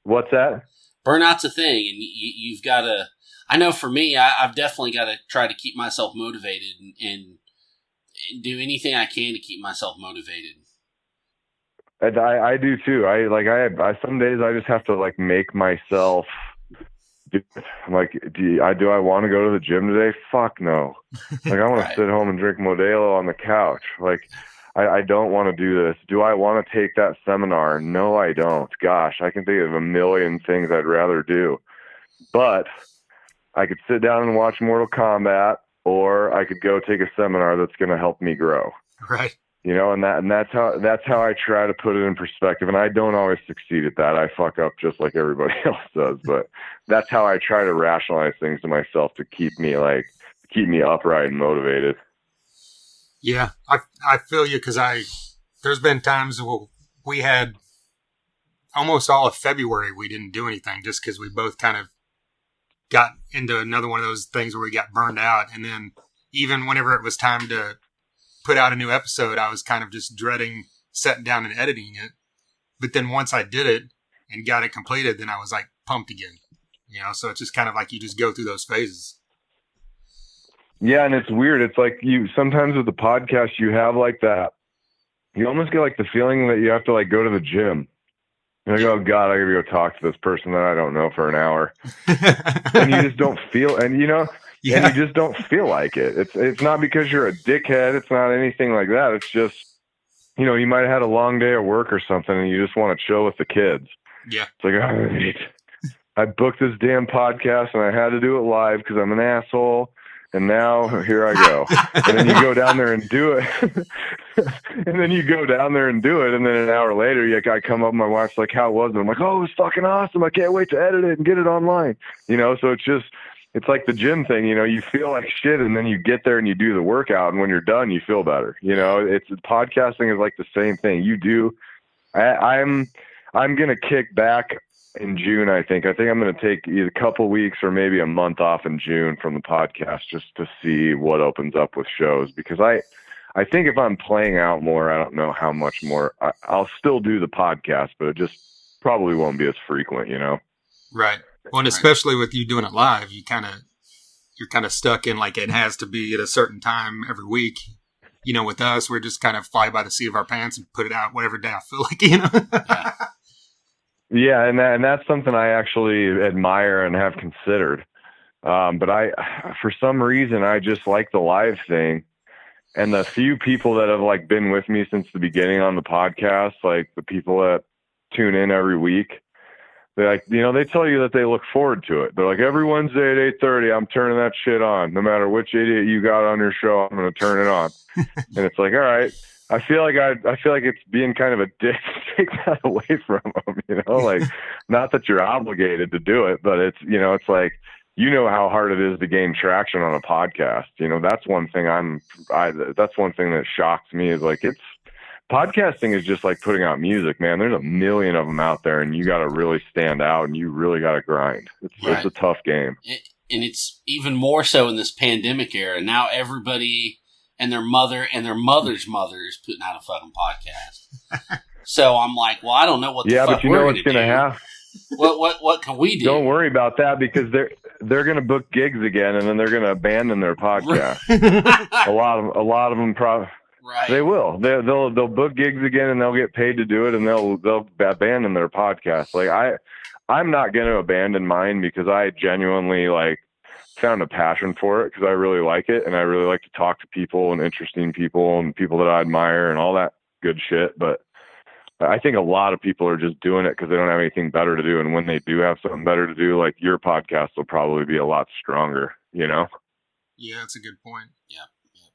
What's that? Burnout's a thing, and you've got to. I know for me, I've definitely got to try to keep myself motivated and do anything I can to keep myself motivated. And I do too. I some days I just have to like make myself. I'm like, do I want to go to the gym today? Fuck no. Like I want to sit home and drink Modelo on the couch. Like I don't want to do this. Do I want to take that seminar? No, I don't. Gosh, I can think of a million things I'd rather do. But I could sit down and watch Mortal Kombat, or I could go take a seminar that's going to help me grow. Right. And that's how I try to put it in perspective. And I don't always succeed at that. I fuck up just like everybody else does. But that's how I try to rationalize things to myself to keep me upright and motivated. Yeah, I feel you because there's been times where we had almost all of February we didn't do anything just because we both kind of got into another one of those things where we got burned out. And then even whenever it was time to put out a new episode, I was kind of just dreading sitting down and editing it. But then once I did it and got it completed, then I was like pumped again, so it's just kind of like you just go through those phases. Yeah. And it's weird. It's like sometimes with the podcast, you have like that, you almost get like the feeling that you have to like go to the gym. You're like, oh God, I gotta go talk to this person that I don't know for an hour. And you just don't feel, and you just don't feel like it. It's not because you're a dickhead. It's not anything like that. It's just, you might have had a long day at work or something and you just want to chill with the kids. Yeah. It's like, all right, I booked this damn podcast and I had to do it live because I'm an asshole. And now here I go. And then you go down there and do it. And then an hour later, I come up, my wife's like, how was it? I'm like, oh, it was fucking awesome. I can't wait to edit it and get it online. So it's like the gym thing, you feel like shit and then you get there and you do the workout. And when you're done, you feel better. Podcasting is like the same thing. You do I'm gonna kick back in June. I think I'm gonna take either a couple weeks or maybe a month off in June from the podcast just to see what opens up with shows, because I think if I'm playing out more, I don't know how much more. I'll still do the podcast, but it just probably won't be as frequent, Right. Well, and especially with you doing it live, you're kind of stuck in like it has to be at a certain time every week. With us, we're just kind of fly by the seat of our pants and put it out whatever day I feel like, Yeah. Yeah, and that's something I actually admire and have considered. But for some reason, I just like the live thing. And the few people that have like been with me since the beginning on the podcast, like the people that tune in every week, they like, they tell you that they look forward to it. They're like, every Wednesday at 8:30, I'm turning that shit on. No matter which idiot you got on your show, I'm going to turn it on. And it's like, all right. I feel like it's being kind of a dick to take that away from them, like, not that you're obligated to do it, but it's, it's like, how hard it is to gain traction on a podcast. That's one thing that's one thing that shocks me is like, podcasting is just like putting out music, man. There's a million of them out there and you got to really stand out and you really got to grind. It's a tough game. And it's even more so in this pandemic era. Now everybody and their mother and their mother's mother is putting out a fucking podcast. So I'm like, well, I don't know what the fuck but you know what's going to happen? What can we do? Don't worry about that, because they're going to book gigs again and then they're going to abandon their podcast. a lot of them probably. Right. They will. They'll book gigs again and they'll get paid to do it and they'll abandon their podcast. Like I'm not going to abandon mine because I genuinely like found a passion for it because I really like it and I really like to talk to people and interesting people and people that I admire and all that good shit. But I think a lot of people are just doing it because they don't have anything better to do. And when they do have something better to do, like your podcast will probably be a lot stronger, Yeah, that's a good point. Yeah,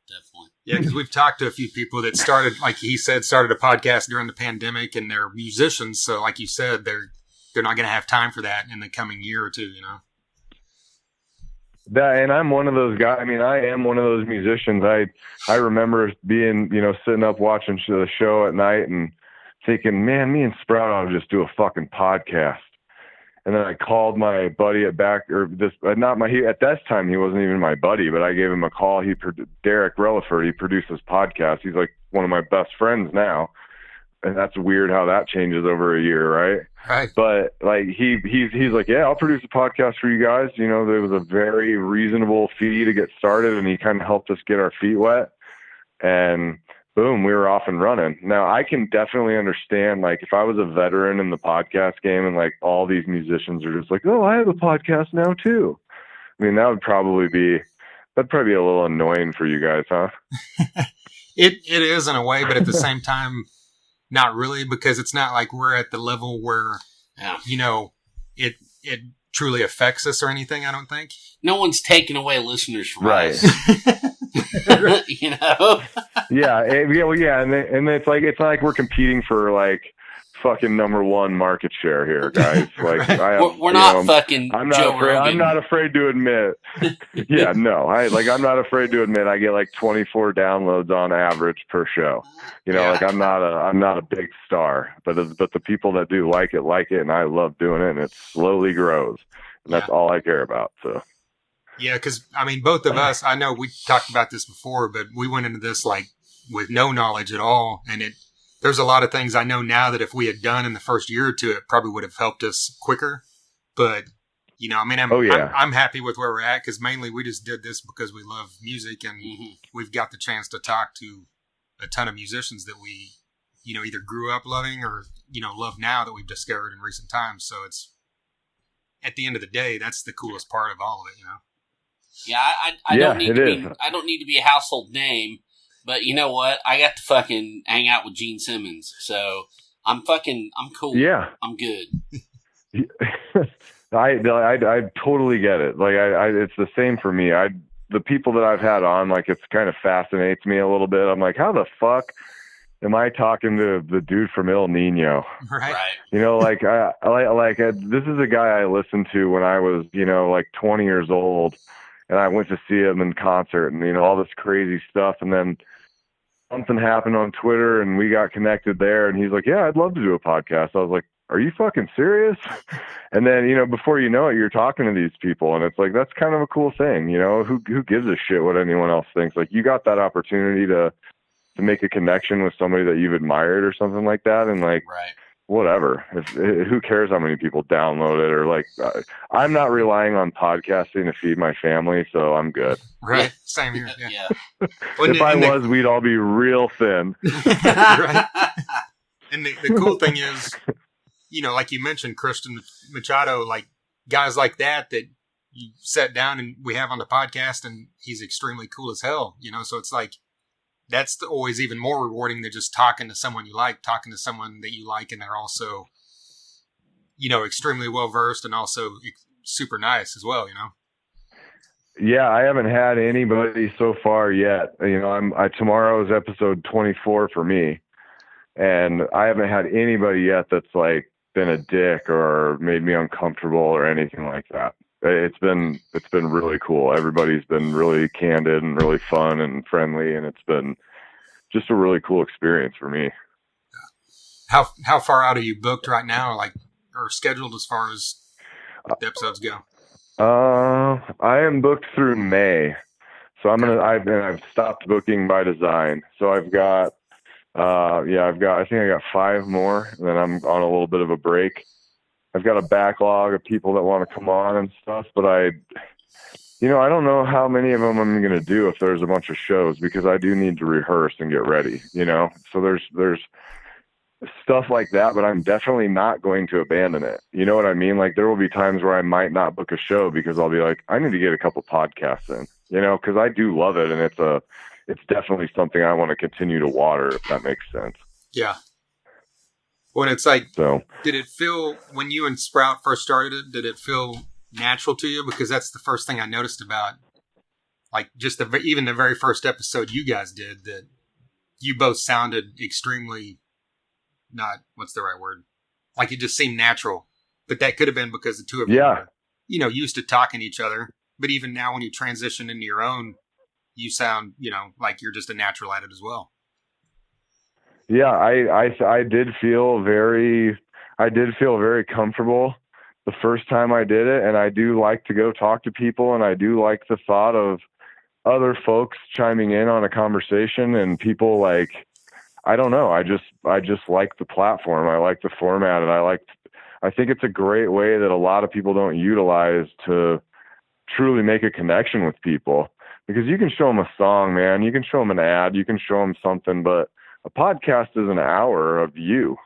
definitely. Yeah, because we've talked to a few people that started, like he said, started a podcast during the pandemic, and they're musicians. So, like you said, they're not going to have time for that in the coming year or two. And I'm one of those guys. I mean, I am one of those musicians. I remember being, sitting up watching the show at night and thinking, man, me and Sprout ought to just do a fucking podcast. And then I called my buddy at this time, he wasn't even my buddy, but I gave him a call. Derek Relaford, he produces podcasts. He's like one of my best friends now. And that's weird how that changes over a year, right? Right. But like he's like, yeah, I'll produce a podcast for you guys. There was a very reasonable fee to get started, and he kind of helped us get our feet wet. And boom, we were off and running. Now I can definitely understand, like, if I was a veteran in the podcast game and like all these musicians are just like, oh, I have a podcast now too. I mean, that'd probably be a little annoying for you guys, huh? It is in a way, but at the same time, not really, because it's not like we're at the level where, it truly affects us or anything. I don't think. No one's taking away listeners from right. us. Yeah, and it's like it's not like we're competing for like fucking number one market share here, guys. Like we're not fucking. I'm not afraid to admit. Yeah, no, I'm not afraid to admit I get like 24 downloads on average per show. Like I'm not a big star, but the people that do like it, and I love doing it, and it slowly grows, and that's all I care about. So. Yeah, because, I mean, both of us, I know we talked about this before, but we went into this, like, with no knowledge at all. And there's a lot of things I know now that if we had done in the first year or two, it probably would have helped us quicker. But, I'm happy with where we're at, because mainly we just did this because we love music, and we've got the chance to talk to a ton of musicians that we, either grew up loving or, love now that we've discovered in recent times. So it's, at the end of the day, that's the coolest part of all of it, Yeah, I don't need to be a household name, but you know what? I got to fucking hang out with Gene Simmons, so I'm cool. Yeah, I'm good. I totally get it. Like it's the same for me. The people that I've had on, like, it's kind of fascinates me a little bit. I'm like, how the fuck am I talking to the dude from El Nino? Right. This is a guy I listened to when I was, like 20 years old. And I went to see him in concert and, all this crazy stuff. And then something happened on Twitter and we got connected there, and he's like, yeah, I'd love to do a podcast. I was like, are you fucking serious? And then, before you know it, you're talking to these people, and it's like, that's kind of a cool thing. Who gives a shit what anyone else thinks? Like, you got that opportunity to make a connection with somebody that you've admired or something like that. And like, Right. whatever, who cares how many people download it, or like, I'm not relying on podcasting to feed my family, so I'm good. Right. Same here. Yeah. Yeah. If I was, we'd all be real thin. Right. And the cool thing is, like you mentioned, Christian Machado, like guys like that you sat down and we have on the podcast, and he's extremely cool as hell, so it's like, that's always even more rewarding than just talking to someone you like, talking to someone that you like, and they're also, extremely well versed and also super nice as well, Yeah, I haven't had anybody so far yet. Tomorrow is episode 24 for me, and I haven't had anybody yet that's like been a dick or made me uncomfortable or anything like that. It's been really cool. Everybody's been really candid and really fun and friendly, and it's been just a really cool experience for me. How far out are you booked right now, like, or scheduled as far as the episodes go? I am booked through May, so I've stopped booking by design. So I think I got 5 more, and then I'm on a little bit of a break. I've got a backlog of people that want to come on and stuff, but I don't know how many of them I'm going to do if there's a bunch of shows, because I do need to rehearse and get ready, so there's stuff like that, but I'm definitely not going to abandon it. You know what I mean? Like, there will be times where I might not book a show because I'll be like, I need to get a couple podcasts in, because I do love it. And it's definitely something I want to continue to water, if that makes sense. Yeah. When it's like, so did it feel, when you and Sprout first started it, did it feel natural to you? Because that's the first thing I noticed about, like, just even the very first episode you guys did, that you both sounded extremely, not, what's the right word? Like, it just seemed natural. But that could have been because the two of you were, used to talking to each other. But even now, when you transition into your own, you sound, like you're just a natural at it as well. Yeah, I did feel very comfortable the first time I did it, and I do like to go talk to people, and I do like the thought of other folks chiming in on a conversation, and people, like, I don't know, I just like the platform. I like the format, and I think it's a great way that a lot of people don't utilize to truly make a connection with people, because you can show them a song, man, you can show them an ad, you can show them something, but a podcast is an hour of you.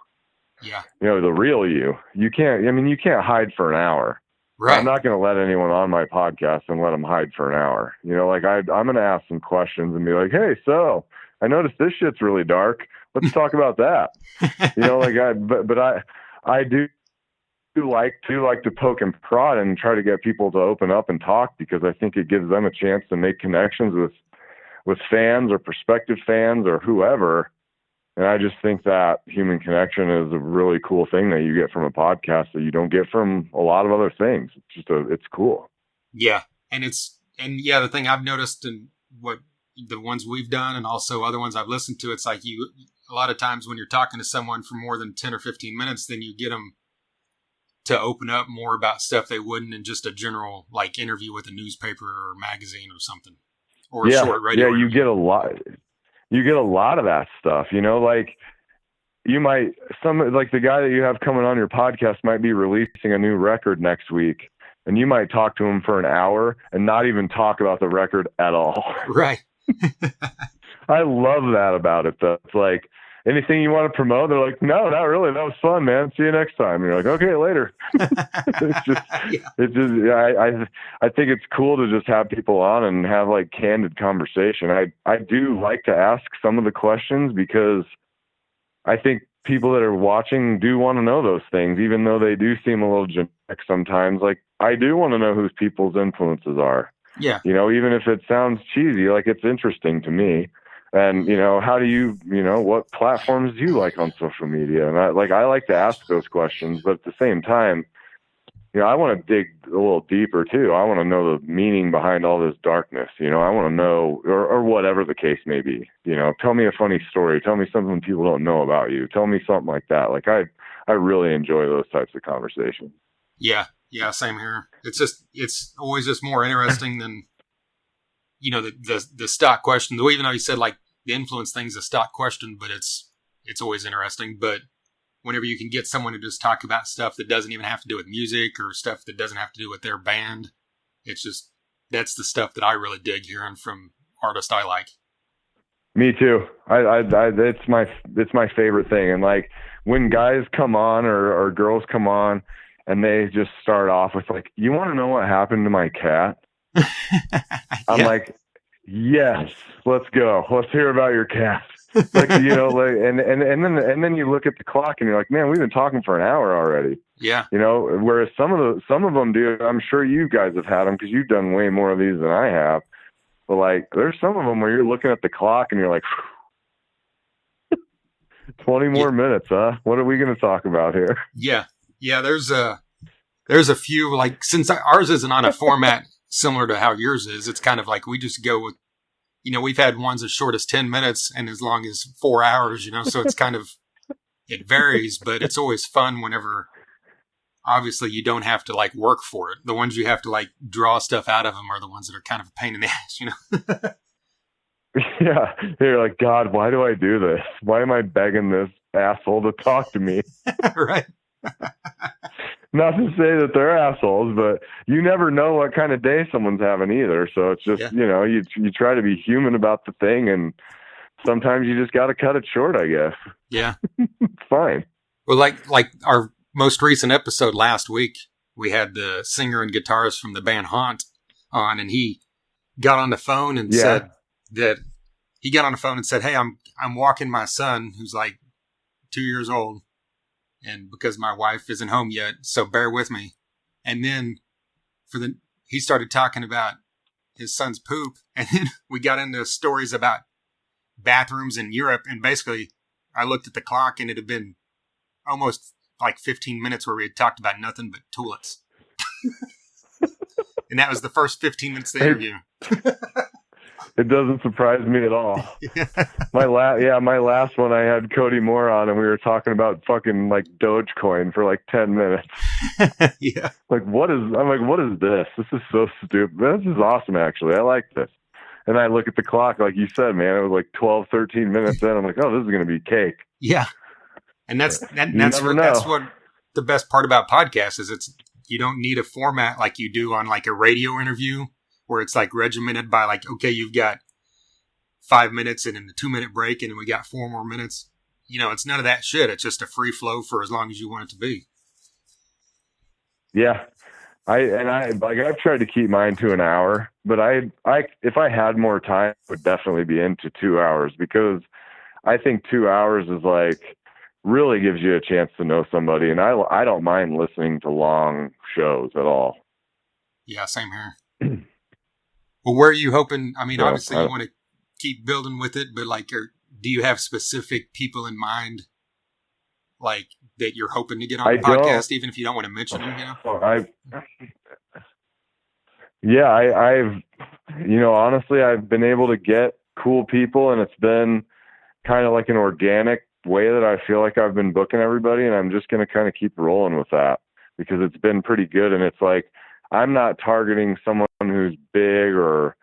Yeah. The real you. You can't hide for an hour. Right. I'm not going to let anyone on my podcast and let them hide for an hour. I'm going to ask some questions and be like, hey, so I noticed this shit's really dark. Let's talk about that. I do like to poke and prod and try to get people to open up and talk, because I think it gives them a chance to make connections with fans or prospective fans or whoever. And I just think that human connection is a really cool thing that you get from a podcast that you don't get from a lot of other things. It's cool. Yeah. The thing I've noticed, and what the ones we've done and also other ones I've listened to, it's like a lot of times when you're talking to someone for more than 10 or 15 minutes, then you get them to open up more about stuff they wouldn't in just a general, like, interview with a newspaper or magazine or something, or a short radio. Yeah, you get a lot of that stuff, like, the guy that you have coming on your podcast might be releasing a new record next week, and you might talk to him for an hour and not even talk about the record at all. Right. I love that about it, though. It's like, anything you want to promote? They're like, no, not really. That was fun, man. See you next time. And you're like, okay, later. I think it's cool to just have people on and have, like, candid conversation. I do like to ask some of the questions, because I think people that are watching do want to know those things, even though they do seem a little generic sometimes. Like, I do want to know who people's influences are. Yeah. Even if it sounds cheesy, like, it's interesting to me. And, how do you, what platforms do you like on social media? And I like to ask those questions, but at the same time, I want to dig a little deeper too. I want to know the meaning behind all this darkness. I want to know, or whatever the case may be. Tell me a funny story. Tell me something people don't know about you. Tell me something like that. Like I really enjoy those types of conversations. Yeah, same here. It's always just more interesting than the stock question. Though, even though you said like the influence thing's a stock question, but it's always interesting. But whenever you can get someone to just talk about stuff that doesn't even have to do with music or stuff that doesn't have to do with their band, that's the stuff that I really dig hearing from artists I like. Me too. It's my favorite thing. And like when guys come on or girls come on and they just start off with like, you want to know what happened to my cat? I'm like, yes, let's go. Let's hear about your cat. Like, and then you look at the clock and you're like, man, we've been talking for an hour already. Yeah. Whereas some of them do, I'm sure you guys have had them because you've done way more of these than I have. But like, there's some of them where you're looking at the clock and you're like, 20 more minutes, huh? What are we going to talk about here? Yeah. There's a few, like, since ours isn't on a format similar to how yours is, it's kind of like we just go with, we've had ones as short as 10 minutes and as long as 4 hours, so it's kind of, it varies, but it's always fun whenever, obviously, you don't have to like work for it. The ones you have to like draw stuff out of them are the ones that are kind of a pain in the ass, Yeah. You're like, God, why do I do this? Why am I begging this asshole to talk to me? Right. Not to say that they're assholes, but you never know what kind of day someone's having either. So it's just, you try to be human about the thing, and sometimes you just got to cut it short, I guess. Yeah. It's fine. Well, like our most recent episode last week, we had the singer and guitarist from the band Haunt on, and he got on the phone and said that hey, I'm walking my son who's like 2 years old, and because my wife isn't home yet, so bear with me. And then he started talking about his son's poop, and then we got into stories about bathrooms in Europe, and basically I looked at the clock and it had been almost like 15 minutes where we had talked about nothing but toilets. And that was the first 15 minutes of the interview. It doesn't surprise me at all. My last one, I had Cody Moore on, and we were talking about fucking like Dogecoin for like 10 minutes. Yeah. I'm like, what is this? This is so stupid. This is awesome, actually. I like this. And I look at the clock, like you said, man, it was like 12, 13 minutes in. I'm like, oh, this is going to be cake. Yeah. And that's what the best part about podcasts is. You don't need a format like you do on like a radio interview, where it's like regimented by like, okay, you've got 5 minutes and then a 2-minute break and then we got 4 more minutes. It's none of that shit. It's just a free flow for as long as you want it to be. Yeah. I've tried to keep mine to an hour, but if I had more time, I would definitely be into 2 hours, because I think 2 hours is like really gives you a chance to know somebody. And I don't mind listening to long shows at all. Yeah. Same here. Well, where are you hoping? I mean, obviously you want to keep building with it, but like, do you have specific people in mind, like that you're hoping to get on the podcast, even if you don't want to mention them? Honestly, I've been able to get cool people, and it's been kind of like an organic way that I feel like I've been booking everybody, and I'm just going to kind of keep rolling with that because it's been pretty good. And it's like, I'm not targeting someone who's big or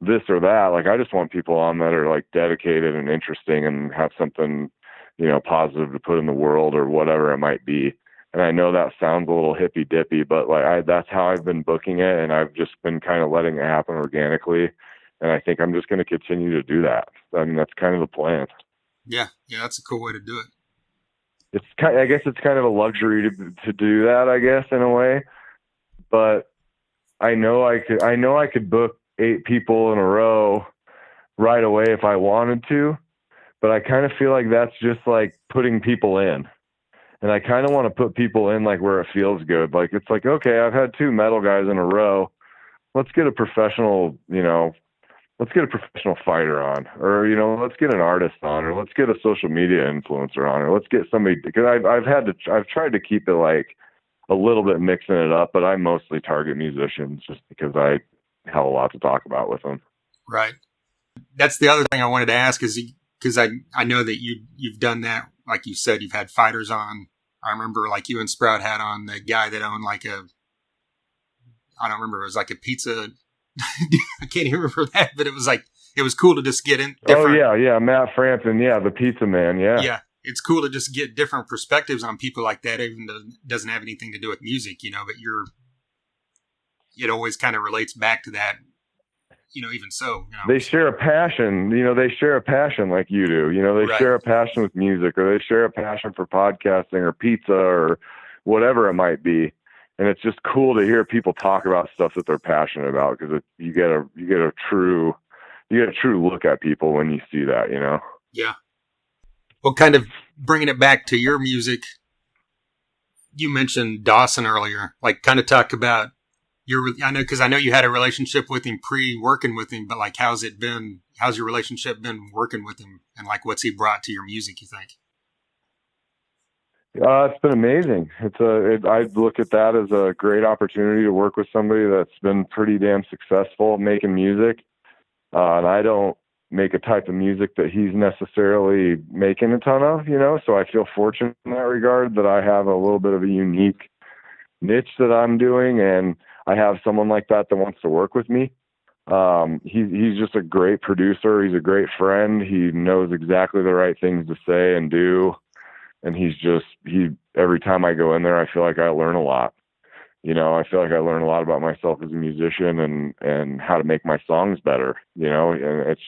this or that. Like, I just want people on that are like dedicated and interesting and have something, positive to put in the world or whatever it might be. And I know that sounds a little hippy dippy, but like that's how I've been booking it. And I've just been kind of letting it happen organically. And I think I'm just going to continue to do that. I mean, that's kind of the plan. Yeah. That's a cool way to do it. I guess it's kind of a luxury to do that, I guess, in a way. But I know I could book 8 people in a row right away if I wanted to, but I kind of feel like that's just like putting people in. And I kind of want to put people in like where it feels good. Like, it's like, okay, I've had 2 metal guys in a row. Let's get a professional, fighter on, or, let's get an artist on, or let's get a social media influencer on, or let's get somebody, because I've tried to keep it like, a little bit mixing it up, but I mostly target musicians just because I have a lot to talk about with them. Right. That's the other thing I wanted to ask is because I know that you've done that. Like you said, you've had fighters on. I remember like you and Sprout had on the guy that owned like I don't remember, it was like a pizza. I can't even remember that, but it was cool to just get in different. Oh yeah. Matt Frampton. Yeah. The pizza man. Yeah. Yeah. It's cool to just get different perspectives on people like that, even though it doesn't have anything to do with music, but it always kind of relates back to that, even so. They share a passion, they share a passion like you do, they Right. share a passion with music, or they share a passion for podcasting or pizza or whatever it might be. And it's just cool to hear people talk about stuff that they're passionate about, because you get a true look at people when you see that, Yeah. Well, kind of bringing it back to your music, you mentioned Dawson earlier, like kind of talk about because I know you had a relationship with him pre-working with him, but like, how's your relationship been working with him, and like, what's he brought to your music, you think? It's been amazing. I look at that as a great opportunity to work with somebody that's been pretty damn successful making music. And I don't make a type of music that he's necessarily making a ton of, so I feel fortunate in that regard that I have a little bit of a unique niche that I'm doing, and I have someone like that wants to work with me. He's just a great producer. He's a great friend. He knows exactly the right things to say and do. And every time I go in there, I feel like I learn a lot. I feel like I learn a lot about myself as a musician and how to make my songs better, and it's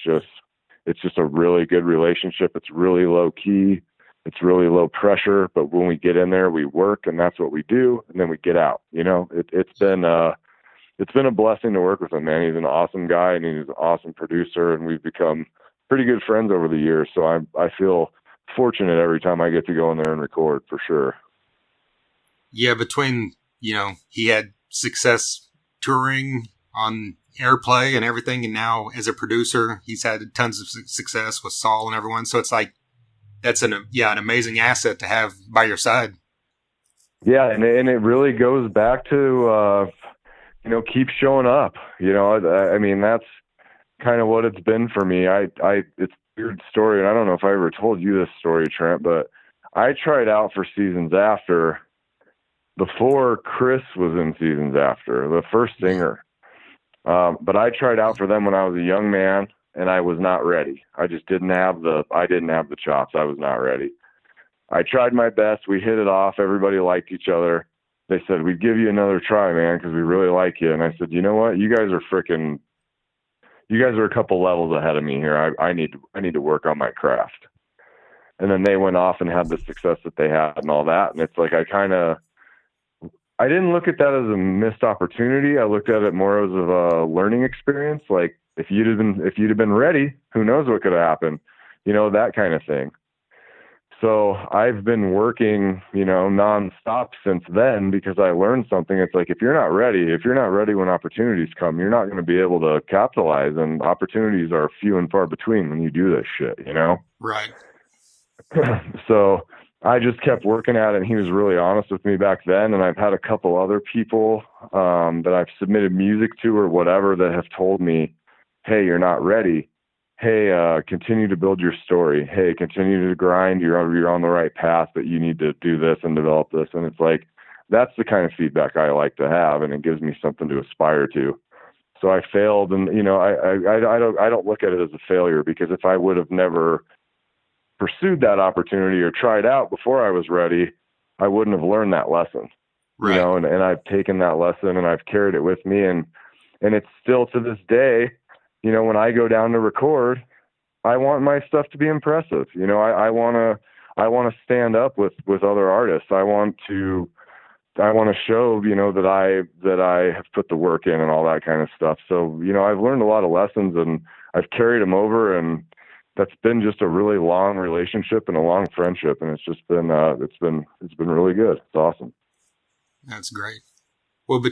just a really good relationship. It's really low key. It's really low pressure, but when we get in there, we work, and that's what we do. And then we get out, it's been a blessing to work with him, man. He's an awesome guy, and he's an awesome producer, and we've become pretty good friends over the years. So I feel fortunate every time I get to go in there and record, for sure. Yeah. Between, he had success touring on Airplay and everything, and now as a producer, he's had tons of success with Saul and everyone. So it's like, that's an amazing asset to have by your side. Yeah. And it really goes back to, keep showing up, I mean, that's kind of what it's been for me. It's a weird story, and I don't know if I ever told you this story, Trent, but I tried out for Seasons After before Chris was in Seasons After, the first singer. But I tried out for them when I was a young man, and I was not ready. I just didn't have the chops. I was not ready. I tried my best. We hit it off. Everybody liked each other. They said, we'd give you another try, man, because we really like you. And I said, you know what? You guys are a couple levels ahead of me here. I need to work on my craft. And then they went off and had the success that they had and all that. And it's like, I didn't look at that as a missed opportunity. I looked at it more as of a learning experience. Like, if you'd have been ready, who knows what could have happened, that kind of thing. So I've been working, nonstop since then, because I learned something. It's like, if you're not ready when opportunities come, you're not going to be able to capitalize, and opportunities are few and far between when you do this shit, Right. So I just kept working at it, and he was really honest with me back then. And I've had a couple other people that I've submitted music to or whatever that have told me, hey, you're not ready. Hey, continue to build your story. Hey, continue to grind. You're on the right path, but you need to do this and develop this. And it's like, that's the kind of feedback I like to have, and it gives me something to aspire to. So I failed, and I don't look at it as a failure, because if I would have never pursued that opportunity or tried out before I was ready, I wouldn't have learned that lesson. Right. And I've taken that lesson and I've carried it with me, and it's still to this day. When I go down to record, I want my stuff to be impressive. I want to stand up with other artists. I want to show, that I have put the work in and all that kind of stuff. So, I've learned a lot of lessons, and I've carried them over, and that's been just a really long relationship and a long friendship. And it's just been, it's been really good. It's awesome. That's great. Well,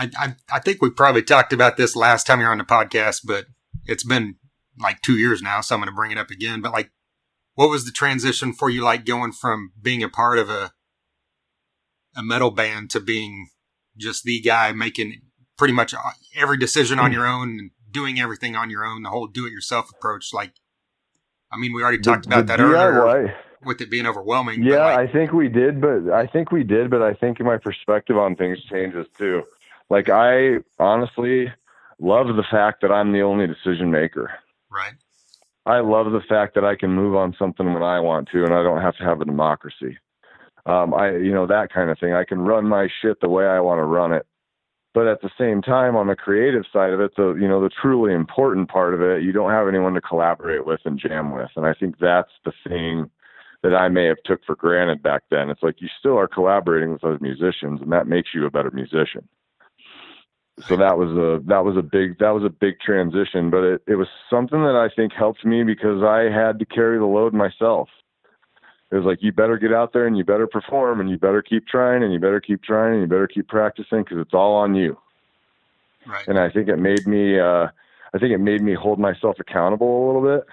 I think we probably talked about this last time you were on the podcast, but it's been like 2 years now, so I'm going to bring it up again. But like, what was the transition for you, like going from being a part of a a metal band to being just the guy making pretty much every decision on your own and doing everything on your own, the whole do-it-yourself approach. Like, I mean, we already talked about that earlier with it being overwhelming. Yeah, but like, I think we did, but I think my perspective on things changes too. Like, I honestly love the fact that I'm the only decision maker. right. I love the fact that I can move on something when I want to, and I don't have to have a democracy. That kind of thing. I can run my shit the way I want to run it. But at the same time, on the creative side of it, the truly important part of it, you don't have anyone to collaborate with and jam with. And I think that's the thing that I may have took for granted back then. It's like, you still are collaborating with other musicians, and that makes you a better musician. So that was a big transition, but it was something that I think helped me because I had to carry the load myself. It was like, you better get out there and you better perform and you better keep trying and you better keep trying and you better keep practicing, because it's all on you. Right. And I think it made me hold myself accountable a little bit.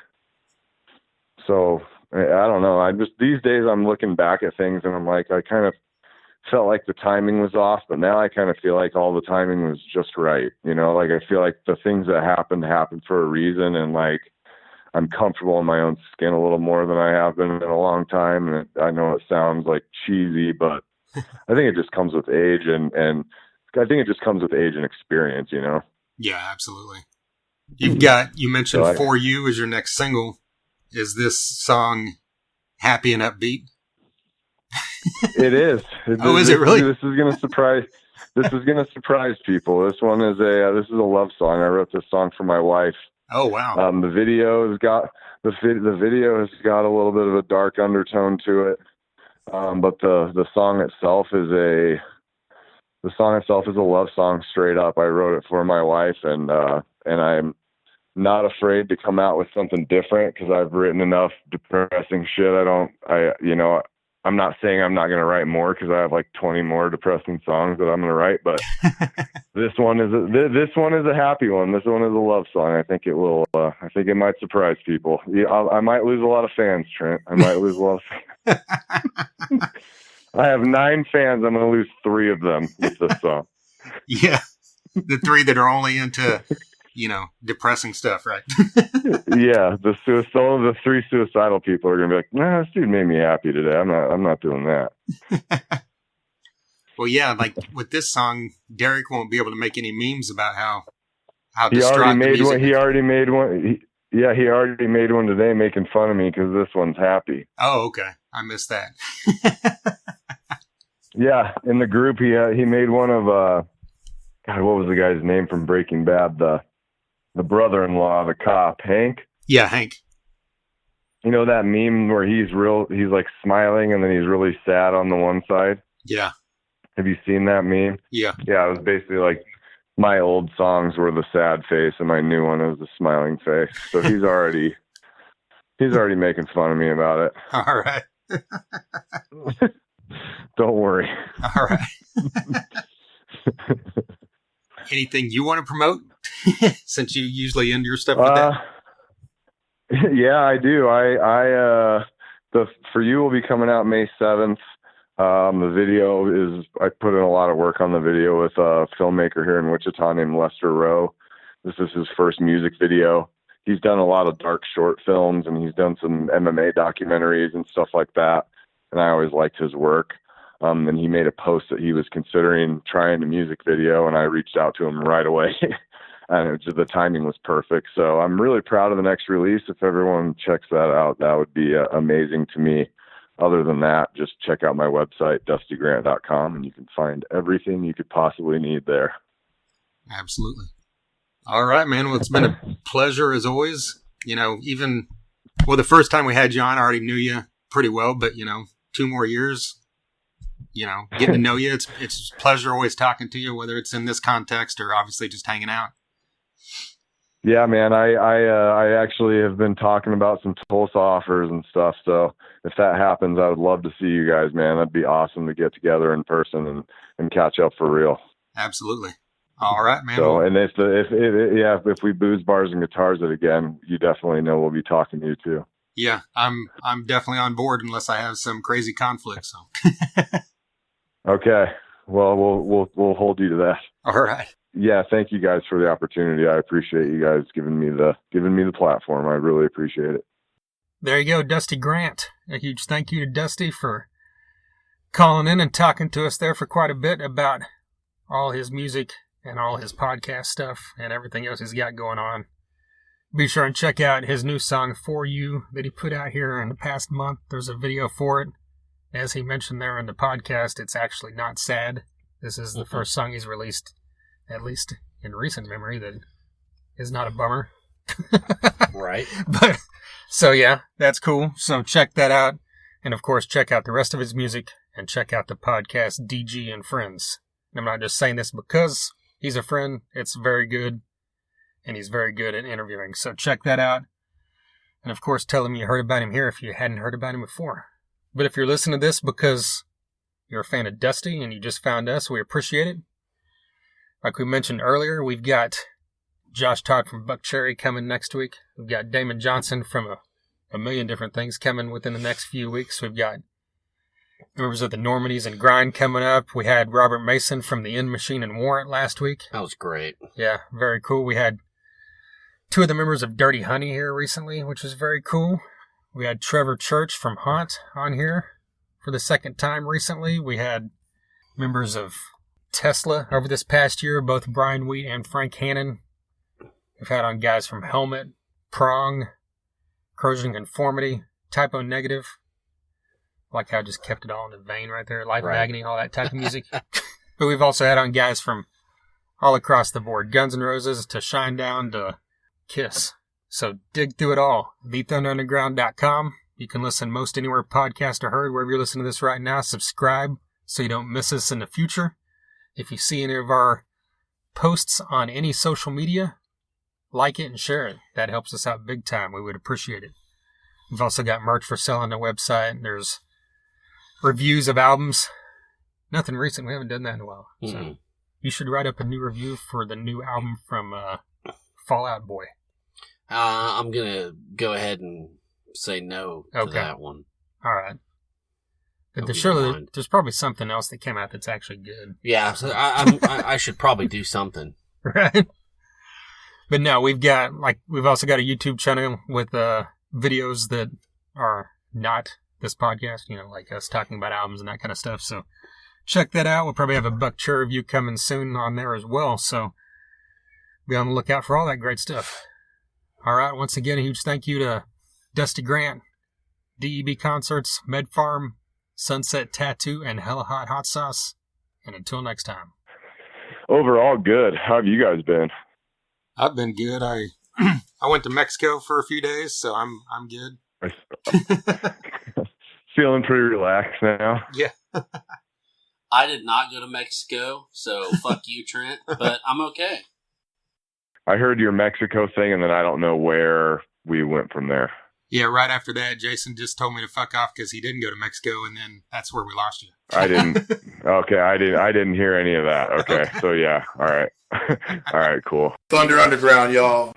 So I don't know. These days I'm looking back at things and I'm like, I kind of felt like the timing was off, but now I kind of feel like all the timing was just right. Like, I feel like the things that happened for a reason, and like, I'm comfortable in my own skin a little more than I have been in a long time. And I know it sounds like cheesy, but I think it just comes with age, and I think it just comes with age and experience, Yeah, absolutely. You mentioned For You as your next single. Is this song happy and upbeat? It is. Is it really? This is gonna surprise people. This one is a love song. I wrote this song for my wife. Oh wow. The video has got a little bit of a dark undertone to it, but the song itself is a love song straight up. I wrote it for my wife, and I'm not afraid to come out with something different, because I've written enough depressing shit. I'm not saying I'm not going to write more, because I have like 20 more depressing songs that I'm going to write, but this one is a happy one. This one is a love song. I think it might surprise people. I might lose a lot of fans, Trent. I might lose a lot of fans. I have 9 fans. I'm going to lose 3 of them with this song. Yeah. The 3 that are only into, depressing stuff, right? Yeah. Some of the 3 suicidal people are going to be like, nah, this dude made me happy today. I'm not doing that. Well, yeah, like with this song, Derek won't be able to make any memes about how he already made one. He already made one. He already made one today, making fun of me because this one's happy. Oh, okay. I missed that. Yeah, in the group, he made one of God, what was the guy's name from Breaking Bad? The brother-in-law, the cop, Hank. Yeah, Hank. You know that meme where he's like smiling and then he's really sad on the one side? Yeah. Have you seen that meme? Yeah. Yeah, it was basically like my old songs were the sad face and my new one is the smiling face. So he's already making fun of me about it. All right. Don't worry. All right. Anything you want to promote? Since you usually end your stuff with that. Yeah, I do. The For You will be coming out May 7th. The video I put in a lot of work on the video with a filmmaker here in Wichita named Lester Rowe. This is his first music video. He's done a lot of dark short films and he's done some MMA documentaries and stuff like that. And I always liked his work. And he made a post that he was considering trying a music video, and I reached out to him right away. And the timing was perfect. So I'm really proud of the next release. If everyone checks that out, that would be amazing to me. Other than that, just check out my website, dustygrant.com, and you can find everything you could possibly need there. Absolutely. All right, man. Well, it's been a pleasure as always. The first time we had you on, I already knew you pretty well, but 2 more years, getting to know you. It's a pleasure always talking to you, whether it's in this context or obviously just hanging out. Yeah, man, I actually have been talking about some Tulsa offers and stuff. So if that happens, I would love to see you guys, man. That'd be awesome to get together in person and catch up for real. Absolutely. All right, man. So, and if we booze, bars, and guitars it again, you definitely know we'll be talking to you too. Yeah, I'm definitely on board unless I have some crazy conflict. So. Okay. Well, we'll hold you to that. All right. Yeah, thank you guys for the opportunity. I appreciate you guys giving me the platform. I really appreciate it. There you go, Dusty Grant. A huge thank you to Dusty for calling in and talking to us there for quite a bit about all his music and all his podcast stuff and everything else he's got going on. Be sure and check out his new song, For You, that he put out here in the past month. There's a video for it. As he mentioned there in the podcast, it's actually not sad. This is the first song he's released, at least in recent memory, that is not a bummer. Right. But so yeah, that's cool. So check that out. And of course, check out the rest of his music and check out the podcast DG and Friends. And I'm not just saying this because he's a friend. It's very good. And he's very good at interviewing. So check that out. And of course, tell him you heard about him here if you hadn't heard about him before. But if you're listening to this because you're a fan of Dusty and you just found us, we appreciate it. Like we mentioned earlier, we've got Josh Todd from Buck Cherry coming next week. We've got Damon Johnson from a million different things coming within the next few weeks. We've got members of the Normandies and Grind coming up. We had Robert Mason from the End Machine and Warrant last week. That was great. Yeah, very cool. We had 2 of the members of Dirty Honey here recently, which was very cool. We had Trevor Church from Haunt on here for the second time recently. We had members of Tesla over this past year, both Brian Wheat and Frank Hannon. We've had on guys from Helmet, Prong, Corrosion Conformity, Typo Negative. Like how I just kept it all in the vein right there. Life of Agony, all that type of music. But we've also had on guys from all across the board. Guns N' Roses to Shinedown to Kiss. So dig through it all. TheThunderUnderground.com. You can listen most anywhere podcasts are heard. Wherever you're listening to this right now, subscribe so you don't miss us in the future. If you see any of our posts on any social media, like it and share it. That helps us out big time. We would appreciate it. We've also got merch for sale on the website. There's reviews of albums. Nothing recent. We haven't done that in a while. So you should write up a new review for the new album from Fall Out Boy. I'm going to go ahead and say no to that one. All right. But there's probably something else that came out that's actually good. Yeah, so I should probably do something. Right? But no, we've also got a YouTube channel with videos that are not this podcast, like us talking about albums and that kind of stuff. So check that out. We'll probably have a Buck Cherry review coming soon on there as well. So be on the lookout for all that great stuff. All right. Once again, a huge thank you to Dusty Grant, DEB Concerts, Med Farm, Sunset Tattoo, and Hella Hot Hot Sauce. And until next time. Overall, good. How have you guys been? I've been good. I went to Mexico for a few days, so I'm good. Feeling pretty relaxed now. Yeah. I did not go to Mexico, so fuck you, Trent, but I'm okay. I heard your Mexico thing, and then I don't know where we went from there. Yeah, right after that, Jason just told me to fuck off because he didn't go to Mexico, and then that's where we lost you. I didn't. Okay, I didn't hear any of that. Okay, so yeah, all right. All right, cool. Thunder Underground, y'all.